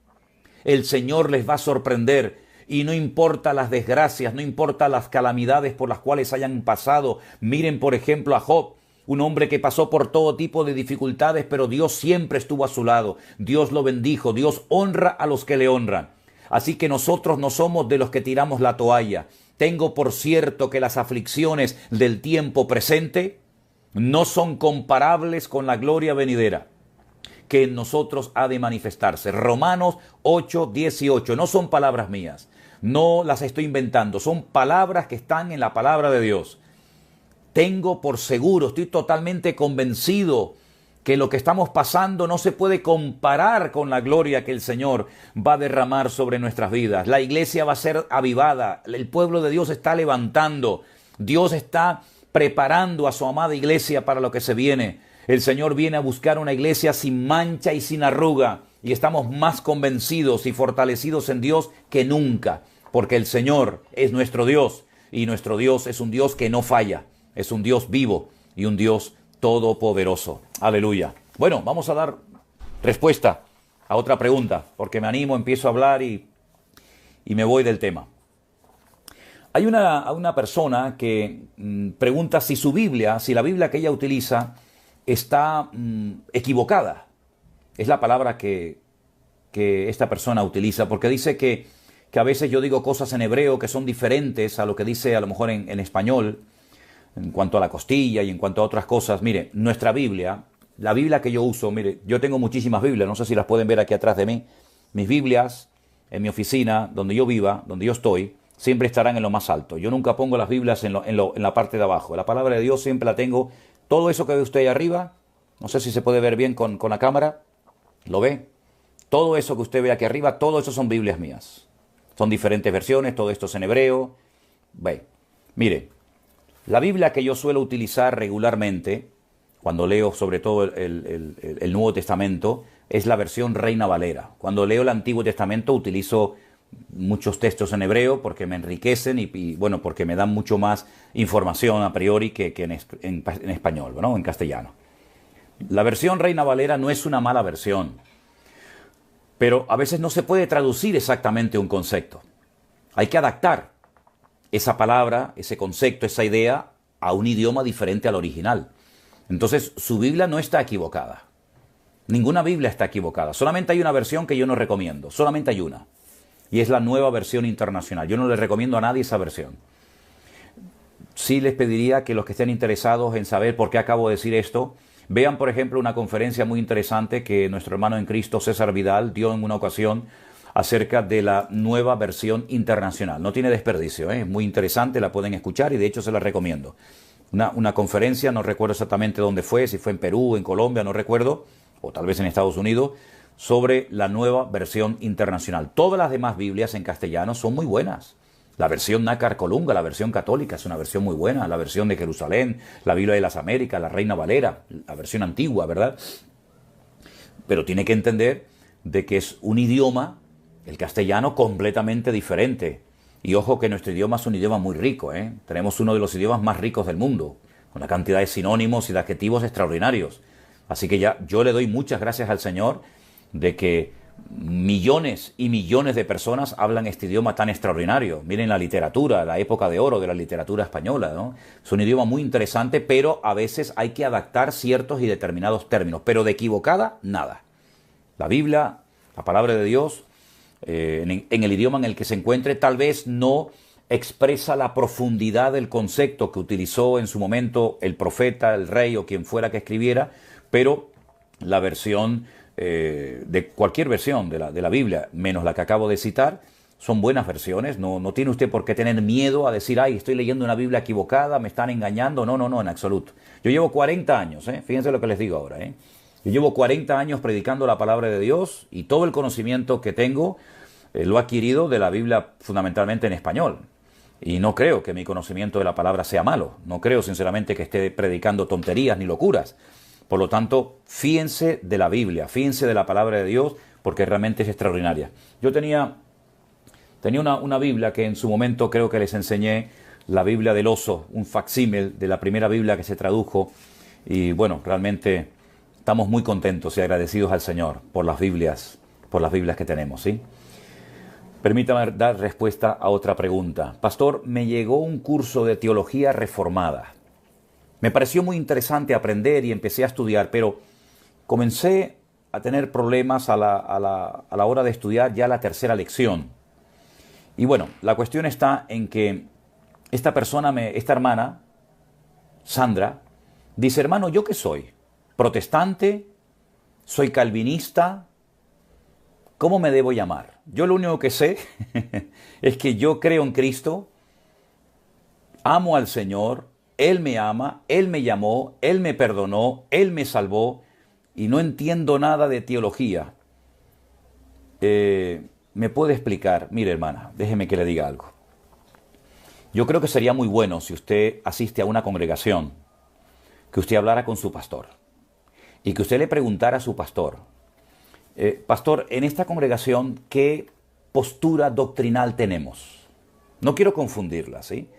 el Señor les va a sorprender. Y no importa las desgracias, no importa las calamidades por las cuales hayan pasado. Miren, por ejemplo, a Job, un hombre que pasó por todo tipo de dificultades, pero Dios siempre estuvo a su lado. Dios lo bendijo, Dios honra a los que le honran. Así que nosotros no somos de los que tiramos la toalla. Tengo por cierto que las aflicciones del tiempo presente no son comparables con la gloria venidera que en nosotros ha de manifestarse. Romanos 8:18, no son palabras mías, no las estoy inventando, son palabras que están en la palabra de Dios. Tengo por seguro, estoy totalmente convencido que lo que estamos pasando no se puede comparar con la gloria que el Señor va a derramar sobre nuestras vidas. La iglesia va a ser avivada, el pueblo de Dios está levantando, Dios está preparando a su amada iglesia para lo que se viene. El Señor viene a buscar una iglesia sin mancha y sin arruga, y estamos más convencidos y fortalecidos en Dios que nunca, porque el Señor es nuestro Dios, y nuestro Dios es un Dios que no falla, es un Dios vivo y un Dios todopoderoso. Aleluya. Bueno, vamos a dar respuesta a otra pregunta, porque me animo, empiezo a hablar y me voy del tema. Hay una persona que pregunta si su Biblia, si la Biblia que ella utiliza está equivocada. Es la palabra que esta persona utiliza, porque dice que a veces yo digo cosas en hebreo que son diferentes a lo que dice a lo mejor en español, en cuanto a la costilla y en cuanto a otras cosas. Mire, nuestra Biblia, la Biblia que yo uso, mire, yo tengo muchísimas Biblias, no sé si las pueden ver aquí atrás de mí. Mis Biblias en mi oficina, donde yo viva, donde yo estoy, siempre estarán en lo más alto. Yo nunca pongo las Biblias en la parte de abajo. La palabra de Dios siempre la tengo. Todo eso que ve usted ahí arriba, no sé si se puede ver bien con la cámara, ¿lo ve? Todo eso que usted ve aquí arriba, todo eso son Biblias mías. Son diferentes versiones, todo esto es en hebreo. Ve, mire, la Biblia que yo suelo utilizar regularmente, cuando leo sobre todo el Nuevo Testamento, es la versión Reina Valera. Cuando leo el Antiguo Testamento utilizo muchos textos en hebreo porque me enriquecen y bueno, porque me dan mucho más información a priori que en español, ¿no? En castellano. La versión Reina Valera no es una mala versión, pero a veces no se puede traducir exactamente un concepto. Hay que adaptar esa palabra, ese concepto, esa idea a un idioma diferente al original. Entonces, su Biblia no está equivocada. Ninguna Biblia está equivocada. Solamente hay una versión que yo no recomiendo. Solamente hay una. Y es la Nueva Versión Internacional. Yo no le recomiendo a nadie esa versión. Sí les pediría que los que estén interesados en saber por qué acabo de decir esto, vean, por ejemplo, una conferencia muy interesante que nuestro hermano en Cristo, César Vidal, dio en una ocasión acerca de la Nueva Versión Internacional. No tiene desperdicio, es muy interesante, la pueden escuchar y de hecho se la recomiendo. Una conferencia, no recuerdo exactamente dónde fue, si fue en Perú, en Colombia, no recuerdo, o tal vez en Estados Unidos, sobre la Nueva Versión Internacional. Todas las demás Biblias en castellano son muy buenas. La versión Nácar Colunga, la versión católica, es una versión muy buena. La versión de Jerusalén, la Biblia de las Américas, la Reina Valera, la versión antigua, ¿verdad? Pero tiene que entender de que es un idioma, el castellano, completamente diferente. Y ojo que nuestro idioma es un idioma muy rico, ¿eh? Tenemos uno de los idiomas más ricos del mundo, con una cantidad de sinónimos y de adjetivos extraordinarios. Así que ya yo le doy muchas gracias al Señor de que Millones y millones de personas hablan este idioma tan extraordinario. Miren la literatura, la época de oro de la literatura española, ¿no? Es un idioma muy interesante, pero a veces hay que adaptar ciertos y determinados términos. Pero de equivocada, nada. La Biblia, la palabra de Dios, en el idioma en el que se encuentre, tal vez no expresa la profundidad del concepto que utilizó en su momento el profeta, el rey o quien fuera que escribiera, pero la versión de cualquier versión de la Biblia, menos la que acabo de citar, son buenas versiones. No tiene usted por qué tener miedo a decir, ay, estoy leyendo una Biblia equivocada, me están engañando. No, en absoluto. Yo llevo 40 años, fíjense lo que les digo ahora. Yo llevo 40 años predicando la palabra de Dios y todo el conocimiento que tengo lo he adquirido de la Biblia fundamentalmente en español. Y no creo que mi conocimiento de la palabra sea malo. No creo sinceramente que esté predicando tonterías ni locuras. Por lo tanto, fíjense de la Biblia, fíjense de la palabra de Dios, porque realmente es extraordinaria. Yo tenía una Biblia que en su momento creo que les enseñé, la Biblia del Oso, un facsímil de la primera Biblia que se tradujo. Y bueno, realmente estamos muy contentos y agradecidos al Señor por las Biblias que tenemos, ¿sí? Permítame dar respuesta a otra pregunta. Pastor, me llegó un curso de teología reformada. Me pareció muy interesante aprender y empecé a estudiar, pero comencé a tener problemas a la hora de estudiar ya la tercera lección. Y bueno, la cuestión está en que esta hermana, Sandra, dice, hermano, ¿yo qué soy? ¿Protestante? ¿Soy calvinista? ¿Cómo me debo llamar? Yo lo único que sé es que yo creo en Cristo, amo al Señor, Él me ama, Él me llamó, Él me perdonó, Él me salvó y no entiendo nada de teología. ¿Me puede explicar? Mire, hermana, déjeme que le diga algo. Yo creo que sería muy bueno si usted asiste a una congregación, que usted hablara con su pastor y que usted le preguntara a su pastor, pastor, en esta congregación, ¿qué postura doctrinal tenemos? No quiero confundirla, ¿sí?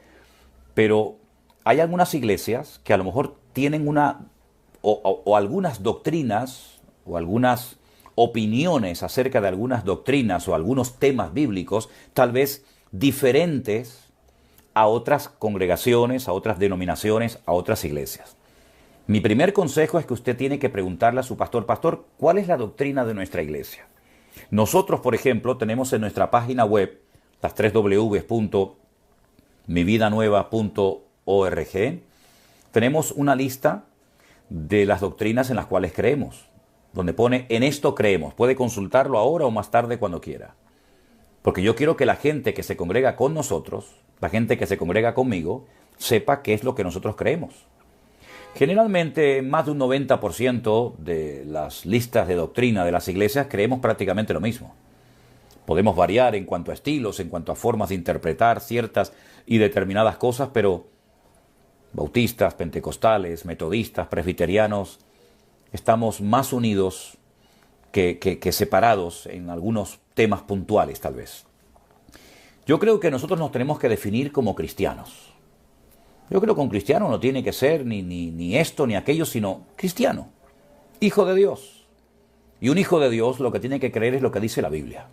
Pero hay algunas iglesias que a lo mejor tienen o algunas doctrinas o algunas opiniones acerca de algunas doctrinas o algunos temas bíblicos tal vez diferentes a otras congregaciones, a otras denominaciones, a otras iglesias. Mi primer consejo es que usted tiene que preguntarle a su pastor, pastor, ¿cuál es la doctrina de nuestra iglesia? Nosotros, por ejemplo, tenemos en nuestra página web, las 3 www.mividanueva.org, tenemos una lista de las doctrinas en las cuales creemos, donde pone en esto creemos. Puede consultarlo ahora o más tarde cuando quiera. Porque yo quiero que la gente que se congrega con nosotros, la gente que se congrega conmigo, sepa qué es lo que nosotros creemos. Generalmente, más de un 90% de las listas de doctrina de las iglesias creemos prácticamente lo mismo. Podemos variar en cuanto a estilos, en cuanto a formas de interpretar ciertas y determinadas cosas, pero bautistas, pentecostales, metodistas, presbiterianos, estamos más unidos que separados en algunos temas puntuales, tal vez. Yo creo que nosotros nos tenemos que definir como cristianos. Yo creo que un cristiano no tiene que ser ni esto ni aquello, sino cristiano, hijo de Dios. Y un hijo de Dios lo que tiene que creer es lo que dice la Biblia.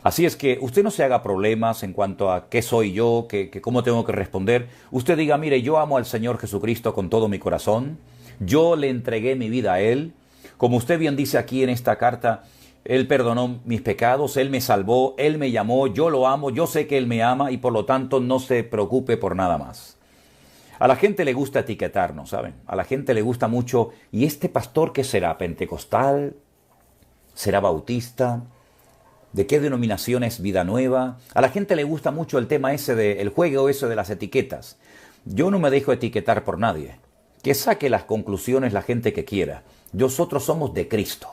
Así es que usted no se haga problemas en cuanto a qué soy yo, cómo tengo que responder. Usted diga, mire, yo amo al Señor Jesucristo con todo mi corazón. Yo le entregué mi vida a Él. Como usted bien dice aquí en esta carta, Él perdonó mis pecados, Él me salvó, Él me llamó, yo lo amo, yo sé que Él me ama y por lo tanto no se preocupe por nada más. A la gente le gusta etiquetarnos, ¿saben? A la gente le gusta mucho, ¿y este pastor qué será? ¿Pentecostal? ¿Será bautista? ¿De qué denominación es Vida Nueva? A la gente le gusta mucho el tema el juego ese de las etiquetas. Yo no me dejo etiquetar por nadie. Que saque las conclusiones la gente que quiera. Nosotros somos de Cristo.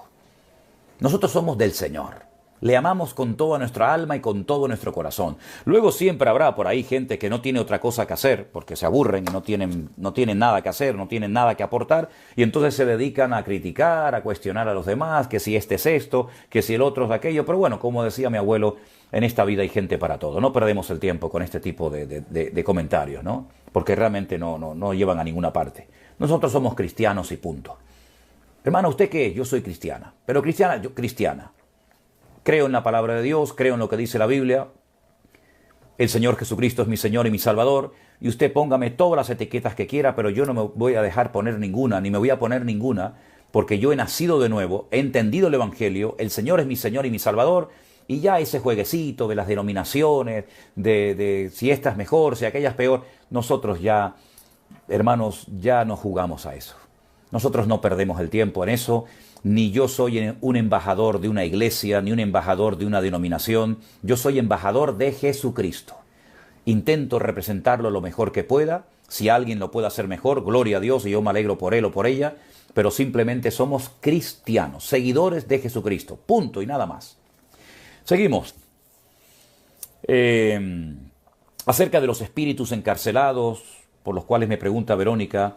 Nosotros somos del Señor. Le amamos con toda nuestra alma y con todo nuestro corazón. Luego siempre habrá por ahí gente que no tiene otra cosa que hacer, porque se aburren y no tienen nada que hacer, no tienen nada que aportar, y entonces se dedican a criticar, a cuestionar a los demás, que si este es esto, que si el otro es aquello. Pero bueno, como decía mi abuelo, en esta vida hay gente para todo. No perdemos el tiempo con este tipo de comentarios, ¿no? Porque realmente no llevan a ninguna parte. Nosotros somos cristianos y punto. Hermano, ¿usted qué es? Yo soy cristiana. Pero cristiana. Creo en la palabra de Dios, creo en lo que dice la Biblia. El Señor Jesucristo es mi Señor y mi Salvador. Y usted póngame todas las etiquetas que quiera, pero yo no me voy a dejar poner ninguna, ni me voy a poner ninguna, porque yo he nacido de nuevo, he entendido el Evangelio, el Señor es mi Señor y mi Salvador, y ya ese jueguecito de las denominaciones, de si esta es mejor, si aquella es peor, nosotros ya, hermanos, ya no jugamos a eso. Nosotros no perdemos el tiempo en eso, ni yo soy un embajador de una iglesia, ni un embajador de una denominación, yo soy embajador de Jesucristo. Intento representarlo lo mejor que pueda, si alguien lo puede hacer mejor, gloria a Dios, y yo me alegro por él o por ella, pero simplemente somos cristianos, seguidores de Jesucristo, punto y nada más. Seguimos. Acerca de los espíritus encarcelados, por los cuales me pregunta Verónica,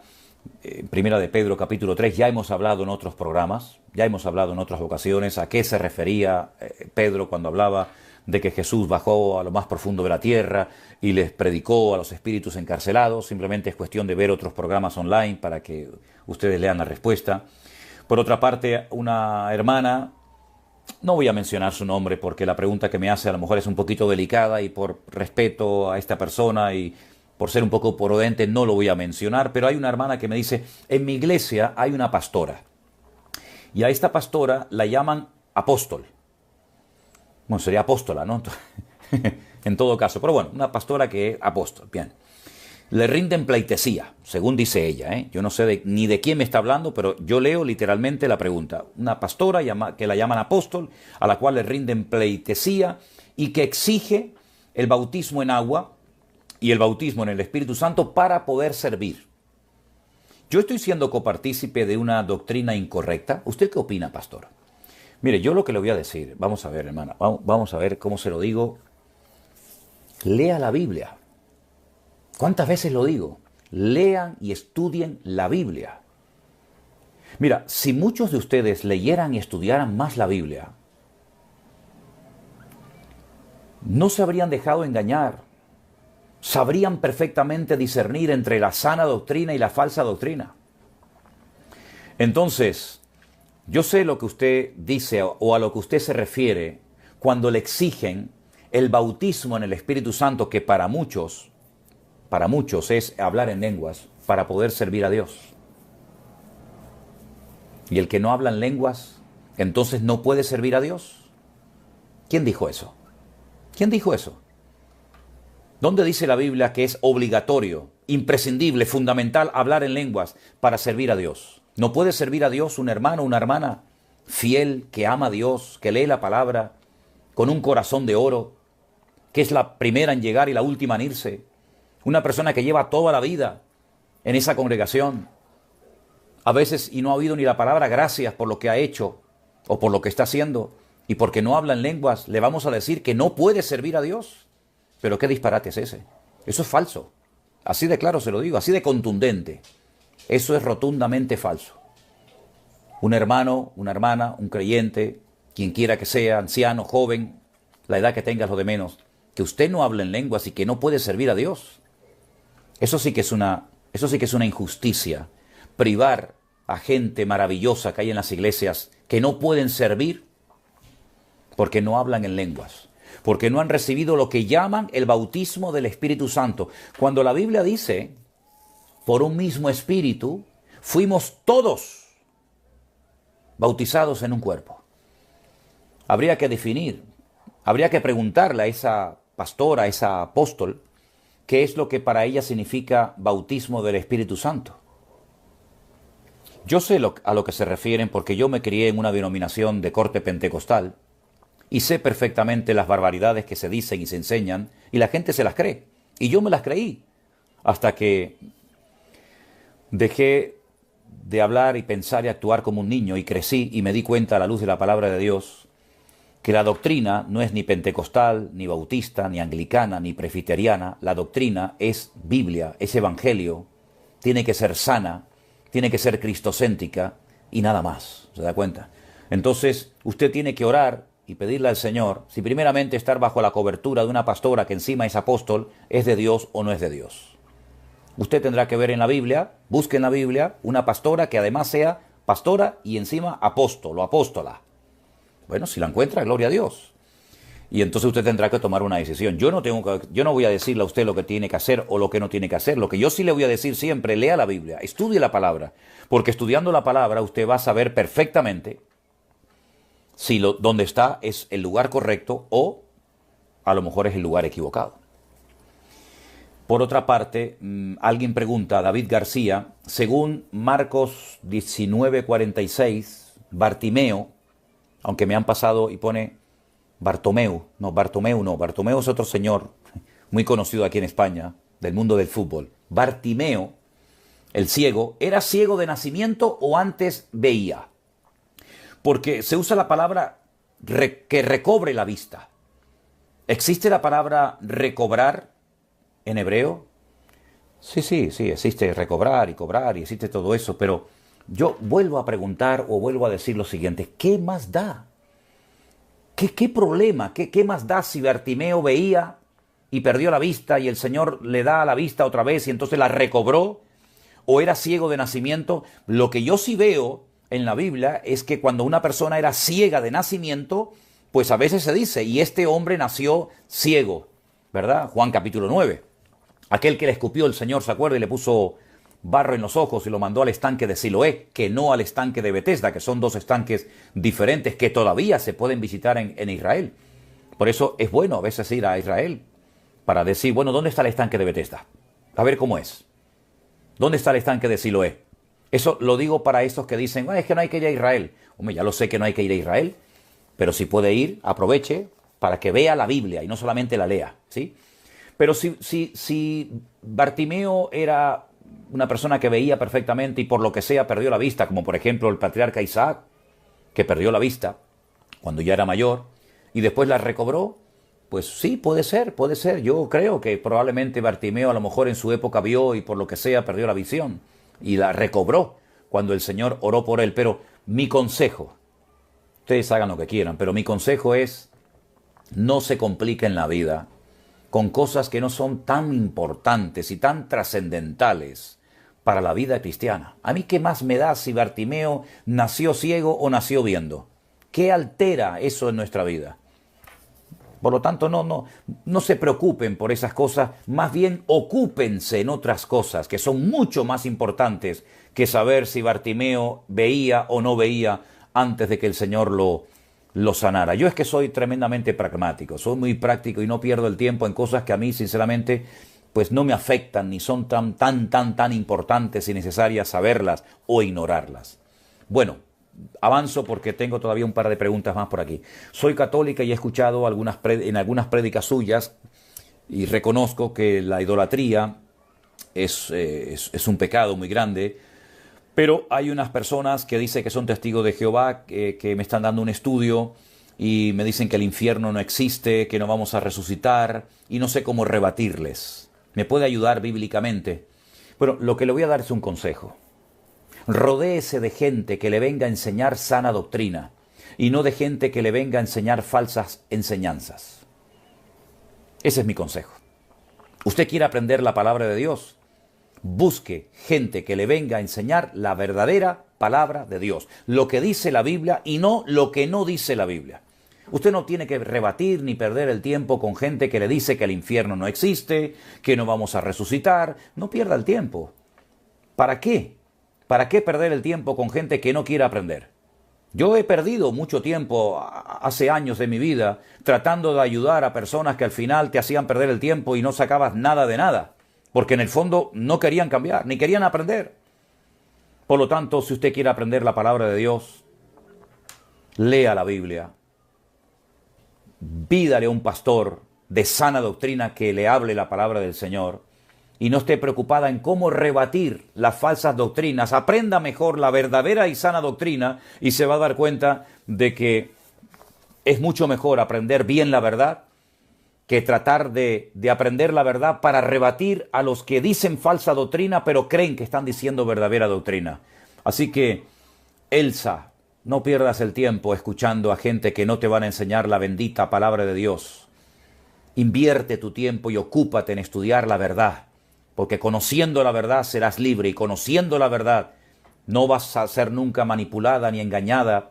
Primera de Pedro capítulo 3, ya hemos hablado en otros programas, ya hemos hablado en otras ocasiones a qué se refería Pedro cuando hablaba de que Jesús bajó a lo más profundo de la tierra y les predicó a los espíritus encarcelados. Simplemente es cuestión de ver otros programas online para que ustedes lean la respuesta. Por otra parte, una hermana, no voy a mencionar su nombre porque la pregunta que me hace a lo mejor es un poquito delicada y por respeto a esta persona y por ser un poco prudente no lo voy a mencionar, pero hay una hermana que me dice, en mi iglesia hay una pastora y a esta pastora la llaman apóstol. Bueno, sería apóstola, ¿no? En todo caso, pero bueno, una pastora que es apóstol, bien. Le rinden pleitesía, según dice ella, ¿eh? Yo no sé ni de quién me está hablando, pero yo leo literalmente la pregunta. Una pastora que la llaman apóstol, a la cual le rinden pleitesía y que exige el bautismo en agua y el bautismo en el Espíritu Santo para poder servir. ¿Yo estoy siendo copartícipe de una doctrina incorrecta? ¿Usted qué opina, pastor? Mire, yo lo que le voy a decir, vamos a ver, hermana, vamos a ver cómo se lo digo. Lea la Biblia. ¿Cuántas veces lo digo? Lean y estudien la Biblia. Mira, si muchos de ustedes leyeran y estudiaran más la Biblia, no se habrían dejado engañar. Sabrían perfectamente discernir entre la sana doctrina y la falsa doctrina. Entonces, yo sé lo que usted dice o a lo que usted se refiere cuando le exigen el bautismo en el Espíritu Santo, que para muchos es hablar en lenguas para poder servir a Dios. Y el que no habla en lenguas, entonces no puede servir a Dios. ¿Quién dijo eso? ¿Quién dijo eso? ¿Dónde dice la Biblia que es obligatorio, imprescindible, fundamental hablar en lenguas para servir a Dios? ¿No puede servir a Dios un hermano o una hermana fiel, que ama a Dios, que lee la palabra, con un corazón de oro, que es la primera en llegar y la última en irse? Una persona que lleva toda la vida en esa congregación, a veces y no ha oído ni la palabra gracias por lo que ha hecho o por lo que está haciendo, y porque no habla en lenguas, le vamos a decir que no puede servir a Dios. Pero qué disparate es ese. Eso es falso. Así de claro se lo digo, así de contundente. Eso es rotundamente falso. Un hermano, una hermana, un creyente, quien quiera que sea, anciano, joven, la edad que tenga es lo de menos, que usted no habla en lenguas y que no puede servir a Dios. Eso sí que es una injusticia. Privar a gente maravillosa que hay en las iglesias que no pueden servir porque no hablan en lenguas, porque no han recibido lo que llaman el bautismo del Espíritu Santo. Cuando la Biblia dice, por un mismo Espíritu, fuimos todos bautizados en un cuerpo. Habría que definir, habría que preguntarle a esa pastora, a esa apóstol, qué es lo que para ella significa bautismo del Espíritu Santo. Yo sé a lo que se refieren porque yo me crié en una denominación de corte pentecostal, y sé perfectamente las barbaridades que se dicen y se enseñan, y la gente se las cree. Y yo me las creí, hasta que dejé de hablar y pensar y actuar como un niño, y crecí y me di cuenta a la luz de la palabra de Dios, que la doctrina no es ni pentecostal, ni bautista, ni anglicana, ni presbiteriana. La doctrina es Biblia, es evangelio, tiene que ser sana, tiene que ser cristocéntrica, y nada más, ¿se da cuenta? Entonces, usted tiene que orar y pedirle al Señor si primeramente estar bajo la cobertura de una pastora que encima es apóstol es de Dios o no es de Dios. Usted tendrá que ver en la Biblia, busque en la Biblia una pastora que además sea pastora y encima apóstol o apóstola. Bueno, si la encuentra, gloria a Dios. Y entonces usted tendrá que tomar una decisión. Yo no voy a decirle a usted lo que tiene que hacer o lo que no tiene que hacer. Lo que yo sí le voy a decir siempre, lea la Biblia, estudie la palabra. Porque estudiando la palabra usted va a saber perfectamente si donde está es el lugar correcto o a lo mejor es el lugar equivocado. Por otra parte, alguien pregunta, David García, según Marcos 19:46, Bartimeo, aunque me han pasado y pone Bartomeu es otro señor muy conocido aquí en España, del mundo del fútbol. Bartimeo, el ciego, ¿era ciego de nacimiento o antes veía? Porque se usa la palabra que recobre la vista. ¿Existe la palabra recobrar en hebreo? Sí, existe recobrar y cobrar y existe todo eso, pero yo vuelvo a preguntar o vuelvo a decir lo siguiente, ¿qué más da? ¿Qué problema? ¿Qué más da si Bartimeo veía y perdió la vista y el Señor le da la vista otra vez y entonces la recobró? ¿O era ciego de nacimiento? Lo que yo sí veo en la Biblia es que cuando una persona era ciega de nacimiento, pues a veces se dice, y este hombre nació ciego, ¿verdad? Juan capítulo 9. Aquel que le escupió el Señor, ¿se acuerda? Y le puso barro en los ojos y lo mandó al estanque de Siloé, que no al estanque de Betesda, que son dos estanques diferentes que todavía se pueden visitar en Israel. Por eso es bueno a veces ir a Israel para decir, bueno, ¿dónde está el estanque de Betesda? A ver cómo es. ¿Dónde está el estanque de Siloé? Eso lo digo para estos que dicen, es que no hay que ir a Israel. Hombre, ya lo sé que no hay que ir a Israel, pero si puede ir, aproveche para que vea la Biblia y no solamente la lea, ¿sí? Pero si Bartimeo era una persona que veía perfectamente y por lo que sea perdió la vista, como por ejemplo el patriarca Isaac, que perdió la vista cuando ya era mayor y después la recobró, pues sí, puede ser. Yo creo que probablemente Bartimeo a lo mejor en su época vio y por lo que sea perdió la visión y la recobró cuando el Señor oró por él. Pero mi consejo, ustedes hagan lo que quieran, pero mi consejo es, no se compliquen la vida con cosas que no son tan importantes y tan trascendentales para la vida cristiana. A mí qué más me da si Bartimeo nació ciego o nació viendo. ¿Qué altera eso en nuestra vida? Por lo tanto, no se preocupen por esas cosas, más bien ocúpense en otras cosas que son mucho más importantes que saber si Bartimeo veía o no veía antes de que el Señor lo sanara. Yo es que soy tremendamente pragmático, soy muy práctico y no pierdo el tiempo en cosas que a mí, sinceramente, pues no me afectan ni son tan importantes y necesarias saberlas o ignorarlas. Bueno, avanzo porque tengo todavía un par de preguntas más por aquí. Soy católica y he escuchado en algunas prédicas suyas y reconozco que la idolatría es un pecado muy grande, pero hay unas personas que dicen que son testigos de Jehová, que me están dando un estudio y me dicen que el infierno no existe, que no vamos a resucitar y no sé cómo rebatirles. ¿Me puede ayudar bíblicamente? Bueno, lo que le voy a dar es un consejo. Rodéese de gente que le venga a enseñar sana doctrina y no de gente que le venga a enseñar falsas enseñanzas. Ese es mi consejo. ¿Usted quiere aprender la palabra de Dios? Busque gente que le venga a enseñar la verdadera palabra de Dios, lo que dice la Biblia y no lo que no dice la Biblia. Usted no tiene que rebatir ni perder el tiempo con gente que le dice que el infierno no existe, que no vamos a resucitar. No pierda el tiempo. ¿Para qué? ¿Para qué perder el tiempo con gente que no quiere aprender? Yo he perdido mucho tiempo hace años de mi vida tratando de ayudar a personas que al final te hacían perder el tiempo y no sacabas nada de nada. Porque en el fondo no querían cambiar, ni querían aprender. Por lo tanto, si usted quiere aprender la palabra de Dios, lea la Biblia. Pídale a un pastor de sana doctrina que le hable la palabra del Señor. Y no esté preocupada en cómo rebatir las falsas doctrinas. Aprenda mejor la verdadera y sana doctrina y se va a dar cuenta de que es mucho mejor aprender bien la verdad que tratar de aprender la verdad para rebatir a los que dicen falsa doctrina, pero creen que están diciendo verdadera doctrina. Así que, Elsa, no pierdas el tiempo escuchando a gente que no te van a enseñar la bendita palabra de Dios. Invierte tu tiempo y ocúpate en estudiar la verdad, porque conociendo la verdad serás libre y conociendo la verdad no vas a ser nunca manipulada ni engañada,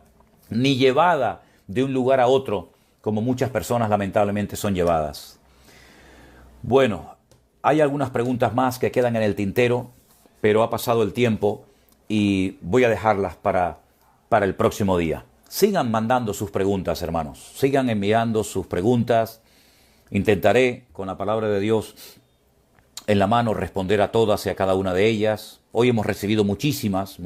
ni llevada de un lugar a otro, como muchas personas lamentablemente son llevadas. Bueno, hay algunas preguntas más que quedan en el tintero, pero ha pasado el tiempo y voy a dejarlas para el próximo día. Sigan mandando sus preguntas, hermanos. Sigan enviando sus preguntas. Intentaré, con la palabra de Dios en la mano, responder a todas y a cada una de ellas. Hoy hemos recibido muchísimas.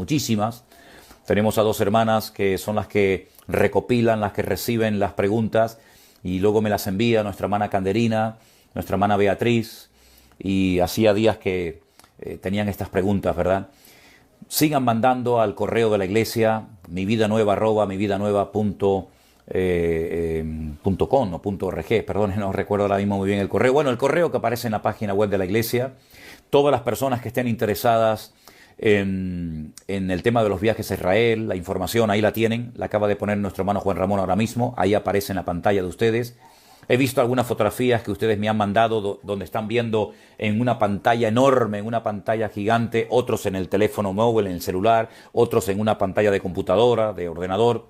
Tenemos a dos hermanas que son las que recopilan, las que reciben las preguntas y luego me las envía nuestra hermana Canderina, nuestra hermana Beatriz, y hacía días que tenían estas preguntas, ¿verdad? Sigan mandando al correo de la iglesia, mividanueva@mividanueva.com o .org, perdón, no recuerdo ahora mismo muy bien el correo. Bueno, el correo que aparece en la página web de la iglesia. Todas las personas que estén interesadas en el tema de los viajes a Israel, la información ahí la tienen, la acaba de poner nuestro hermano Juan Ramón ahora mismo, ahí aparece en la pantalla de ustedes. He visto algunas fotografías que ustedes me han mandado donde están viendo en una pantalla enorme, en una pantalla gigante, otros en el teléfono móvil, en el celular, otros en una pantalla de computadora, de ordenador.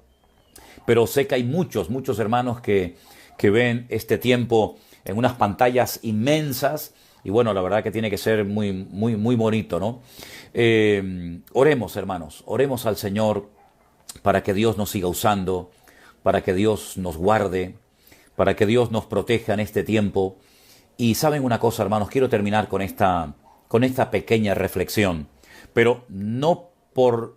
Pero sé que hay muchos hermanos que ven este tiempo en unas pantallas inmensas y bueno, la verdad que tiene que ser muy bonito, ¿no? Oremos, hermanos, oremos al Señor para que Dios nos siga usando, para que Dios nos guarde, para que Dios nos proteja en este tiempo. Y saben una cosa, hermanos, quiero terminar con esta pequeña reflexión, pero no por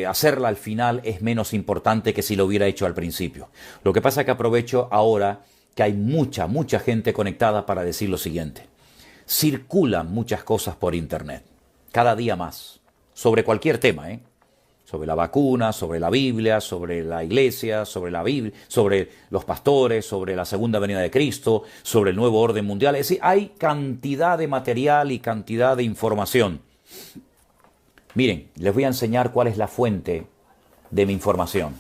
hacerla al final es menos importante que si lo hubiera hecho al principio. Lo que pasa es que aprovecho ahora que hay mucha gente conectada para decir lo siguiente. Circulan muchas cosas por internet, cada día más, sobre cualquier tema, sobre la vacuna, sobre la Biblia, sobre la iglesia, sobre los pastores, sobre la segunda venida de Cristo, sobre el nuevo orden mundial. Es decir, hay cantidad de material y cantidad de información. Miren, les voy a enseñar cuál es la fuente de mi información.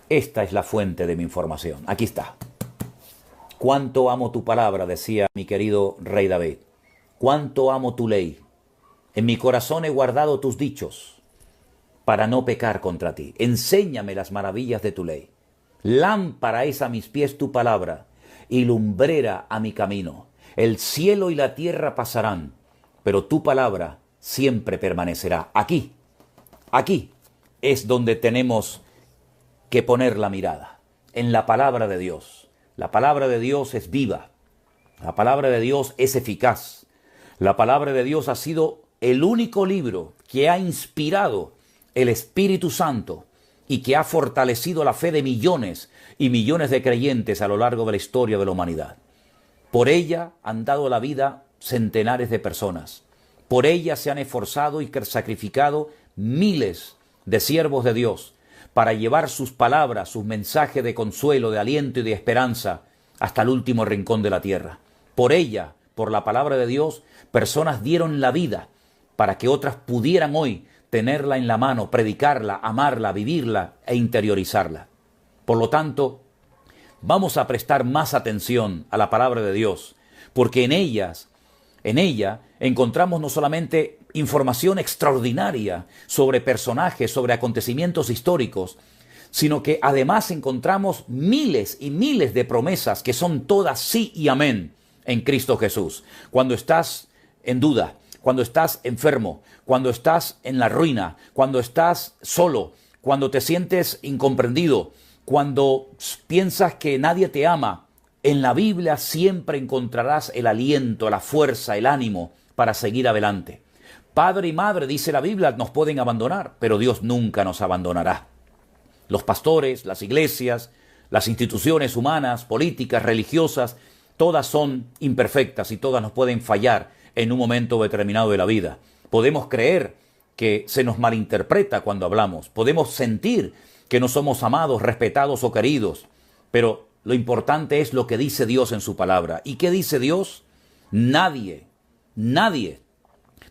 Esta es la fuente de mi información. Aquí está. Cuánto amo tu palabra, decía mi querido rey David. Cuánto amo tu ley. En mi corazón he guardado tus dichos para no pecar contra ti. Enséñame las maravillas de tu ley. Lámpara es a mis pies tu palabra y lumbrera a mi camino. El cielo y la tierra pasarán, pero tu palabra siempre permanecerá. Aquí es donde tenemos que poner la mirada, en la palabra de Dios. La palabra de Dios es viva, la palabra de Dios es eficaz, la palabra de Dios ha sido el único libro que ha inspirado el Espíritu Santo y que ha fortalecido la fe de millones y millones de creyentes a lo largo de la historia de la humanidad. Por ella han dado la vida centenares de personas. Por ella se han esforzado y sacrificado miles de siervos de Dios para llevar sus palabras, sus mensajes de consuelo, de aliento y de esperanza hasta el último rincón de la tierra. Por ella, por la palabra de Dios, personas dieron la vida para que otras pudieran hoy tenerla en la mano, predicarla, amarla, vivirla e interiorizarla. Por lo tanto, vamos a prestar más atención a la palabra de Dios, porque en ella encontramos no solamente información extraordinaria sobre personajes, sobre acontecimientos históricos, sino que además encontramos miles y miles de promesas que son todas sí y amén en Cristo Jesús. Cuando estás en duda, cuando estás enfermo, cuando estás en la ruina, cuando estás solo, cuando te sientes incomprendido, cuando piensas que nadie te ama, en la Biblia siempre encontrarás el aliento, la fuerza, el ánimo para seguir adelante. Padre y madre, dice la Biblia, nos pueden abandonar, pero Dios nunca nos abandonará. Los pastores, las iglesias, las instituciones humanas, políticas, religiosas, todas son imperfectas y todas nos pueden fallar en un momento determinado de la vida. Podemos creer que se nos malinterpreta cuando hablamos. Podemos sentir que no somos amados, respetados o queridos. Pero lo importante es lo que dice Dios en su palabra. ¿Y qué dice Dios? Nadie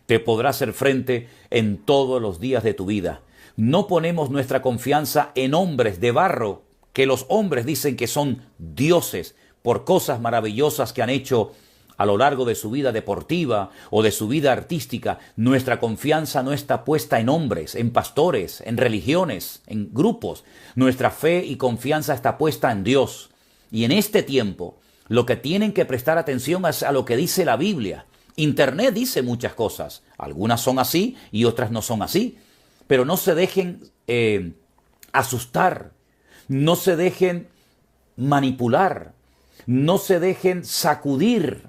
te podrá hacer frente en todos los días de tu vida. No ponemos nuestra confianza en hombres de barro, que los hombres dicen que son dioses por cosas maravillosas que han hecho a lo largo de su vida deportiva o de su vida artística, nuestra confianza no está puesta en hombres, en pastores, en religiones, en grupos. Nuestra fe y confianza está puesta en Dios. Y en este tiempo, lo que tienen que prestar atención es a lo que dice la Biblia. Internet dice muchas cosas. Algunas son así y otras no son así. Pero no se dejen asustar. No se dejen manipular. No se dejen sacudir.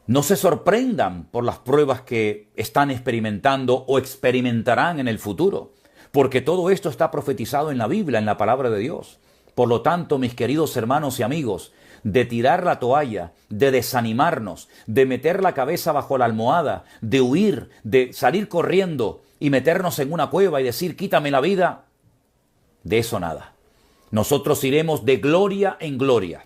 No se sorprendan por las pruebas que están experimentando o experimentarán en el futuro. Porque todo esto está profetizado en la Biblia, en la palabra de Dios. Por lo tanto, mis queridos hermanos y amigos, de tirar la toalla, de desanimarnos, de meter la cabeza bajo la almohada, de huir, de salir corriendo y meternos en una cueva y decir, quítame la vida, de eso nada. Nosotros iremos de gloria en gloria.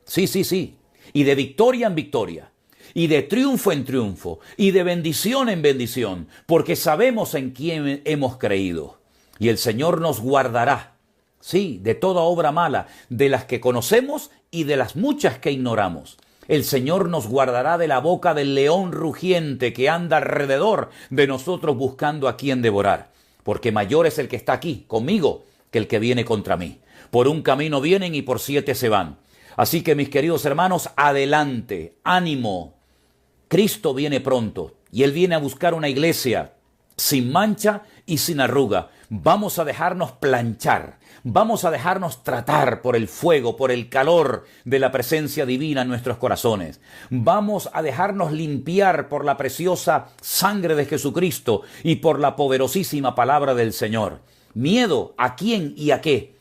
Sí, sí, sí. Y de victoria en victoria. Y de triunfo en triunfo. Y de bendición en bendición. Porque sabemos en quién hemos creído. Y el Señor nos guardará. Sí, de toda obra mala, de las que conocemos y de las muchas que ignoramos. El Señor nos guardará de la boca del león rugiente que anda alrededor de nosotros buscando a quien devorar. Porque mayor es el que está aquí, conmigo, que el que viene contra mí. Por un camino vienen y por 7 se van. Así que mis queridos hermanos, adelante, ánimo. Cristo viene pronto y Él viene a buscar una iglesia sin mancha y sin arruga. Vamos a dejarnos planchar, vamos a dejarnos tratar por el fuego, por el calor de la presencia divina en nuestros corazones. Vamos a dejarnos limpiar por la preciosa sangre de Jesucristo y por la poderosísima palabra del Señor. ¿Miedo a quién y a qué?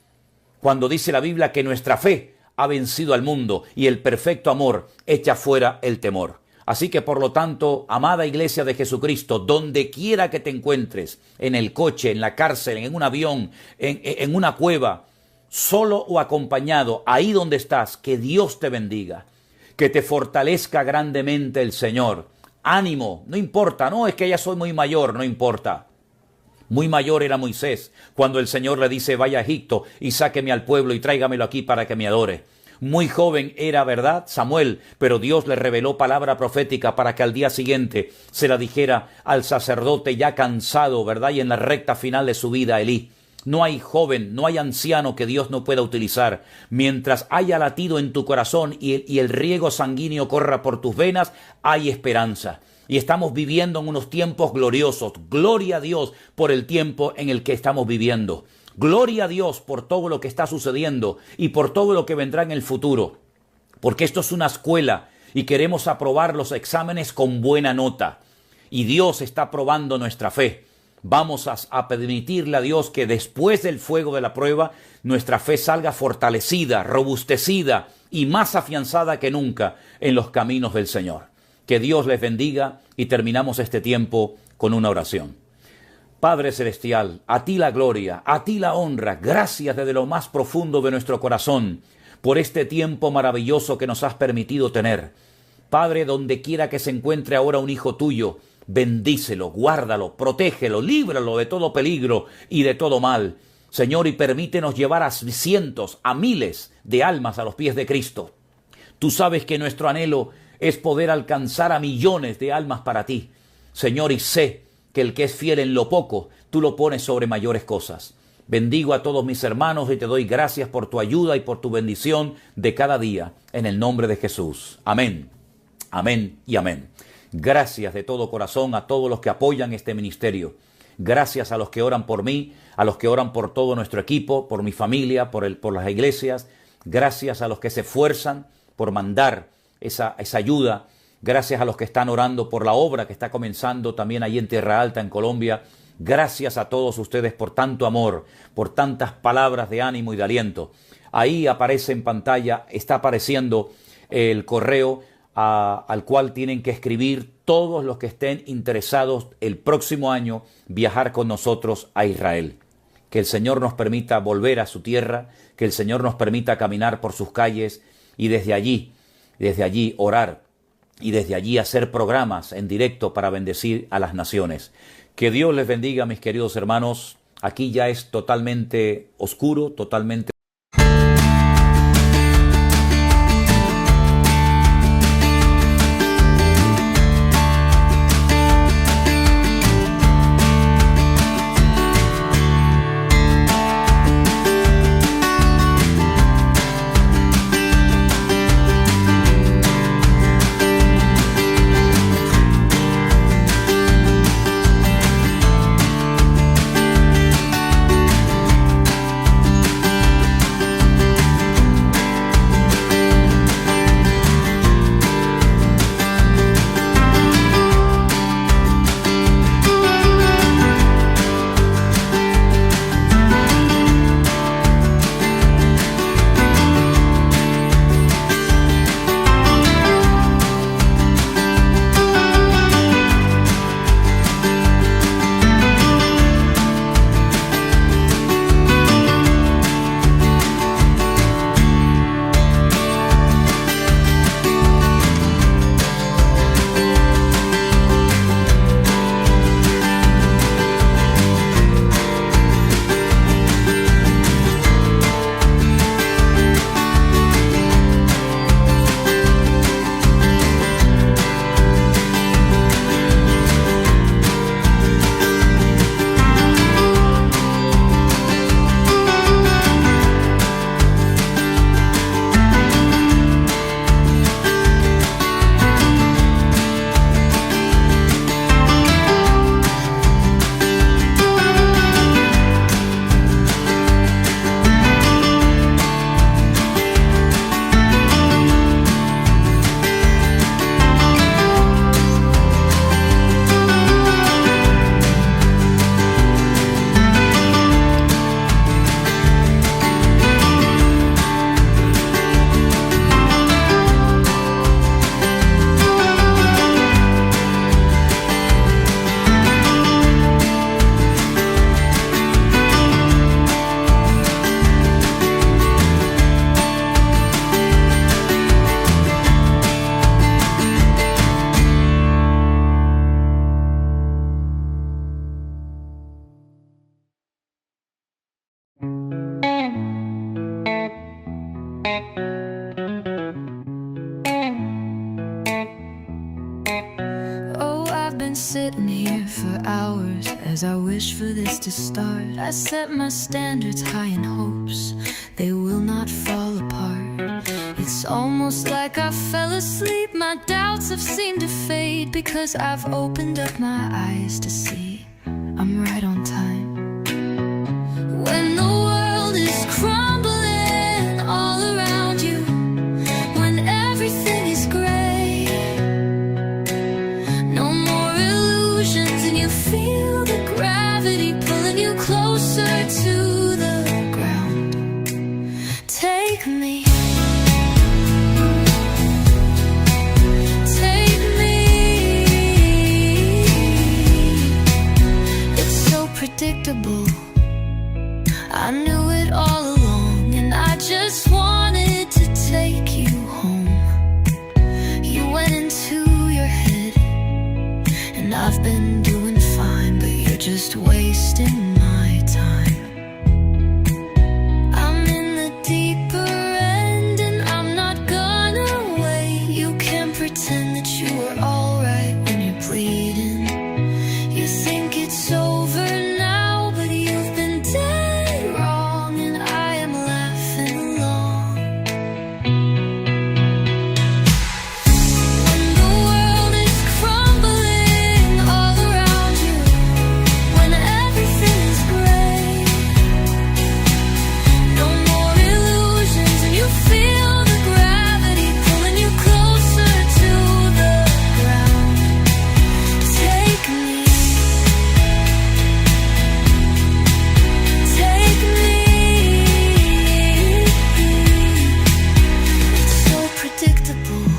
Cuando dice la Biblia que nuestra fe ha vencido al mundo y el perfecto amor echa fuera el temor. Así que por lo tanto, amada iglesia de Jesucristo, donde quiera que te encuentres, en el coche, en la cárcel, en un avión, en una cueva, solo o acompañado, ahí donde estás, que Dios te bendiga, que te fortalezca grandemente el Señor. Ánimo, no importa, no es que ya soy muy mayor, no importa. Muy mayor era Moisés, cuando el Señor le dice, vaya a Egipto y sáqueme al pueblo y tráigamelo aquí para que me adore. Muy joven era, ¿verdad?, Samuel, pero Dios le reveló palabra profética para que al día siguiente se la dijera al sacerdote ya cansado, ¿verdad?, y en la recta final de su vida, Elí. No hay joven, no hay anciano que Dios no pueda utilizar. Mientras haya latido en tu corazón y el riego sanguíneo corra por tus venas, hay esperanza. Y estamos viviendo en unos tiempos gloriosos. Gloria a Dios por el tiempo en el que estamos viviendo. Gloria a Dios por todo lo que está sucediendo y por todo lo que vendrá en el futuro. Porque esto es una escuela y queremos aprobar los exámenes con buena nota. Y Dios está probando nuestra fe. Vamos a permitirle a Dios que después del fuego de la prueba, nuestra fe salga fortalecida, robustecida y más afianzada que nunca en los caminos del Señor. Que Dios les bendiga y terminamos este tiempo con una oración. Padre Celestial, a ti la gloria, a ti la honra, gracias desde lo más profundo de nuestro corazón por este tiempo maravilloso que nos has permitido tener. Padre, donde quiera que se encuentre ahora un hijo tuyo, bendícelo, guárdalo, protégelo, líbralo de todo peligro y de todo mal. Señor, y permítenos llevar a cientos, a miles de almas a los pies de Cristo. Tú sabes que nuestro anhelo es poder alcanzar a millones de almas para ti. Señor, y sé que el que es fiel en lo poco, tú lo pones sobre mayores cosas. Bendigo a todos mis hermanos y te doy gracias por tu ayuda y por tu bendición de cada día, en el nombre de Jesús. Amén, amén y amén. Gracias de todo corazón a todos los que apoyan este ministerio. Gracias a los que oran por mí, a los que oran por todo nuestro equipo, por mi familia, por las iglesias. Gracias a los que se esfuerzan por mandar esa ayuda. Gracias a los que están orando por la obra que está comenzando también allí en Tierra Alta, en Colombia. Gracias a todos ustedes por tanto amor, por tantas palabras de ánimo y de aliento. Ahí aparece en pantalla, está apareciendo el correo al cual tienen que escribir todos los que estén interesados el próximo año viajar con nosotros a Israel. Que el Señor nos permita volver a su tierra, que el Señor nos permita caminar por sus calles y desde allí orar y desde allí hacer programas en directo para bendecir a las naciones. Que Dios les bendiga, mis queridos hermanos. Aquí ya es totalmente oscuro, totalmente been sitting here for hours as I wish for this to start. I set my standards high in hopes they will not fall apart. It's almost like I fell asleep. My doubts have seemed to fade because I've opened up my eyes to see I'm right on time. When the world is crumbling all around you, when everything is gray, no more illusions, and you feel the gravity pulling you closer to the ground. Take me, take me. It's so predictable, I knew it all along, and I just wanted to take you home. You went into your head, and I've been doing fine, but you're just wasting my time. I'm in the deeper end, and I'm not gonna wait. You can't pretend that you were alright when you're bleeding. You think it's over now, but you've been dead wrong, and I am laughing along. When the world is crumbling all around you, when everything is gray, no more illusions, and you feel the gravity pulling you closer to the ground. Take me, take me. It's so predictable.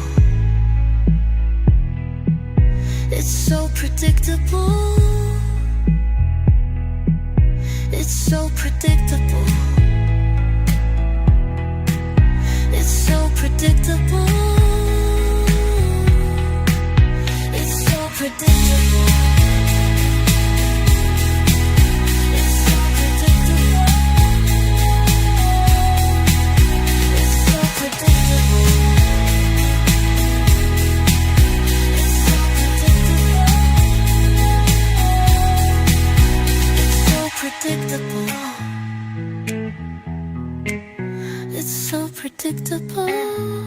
It's so predictable. It's so predictable. It's so predictable. It's so predictable. It's so predictable. It's so predictable. It's so predictable. It's so predictable. It's so predictable.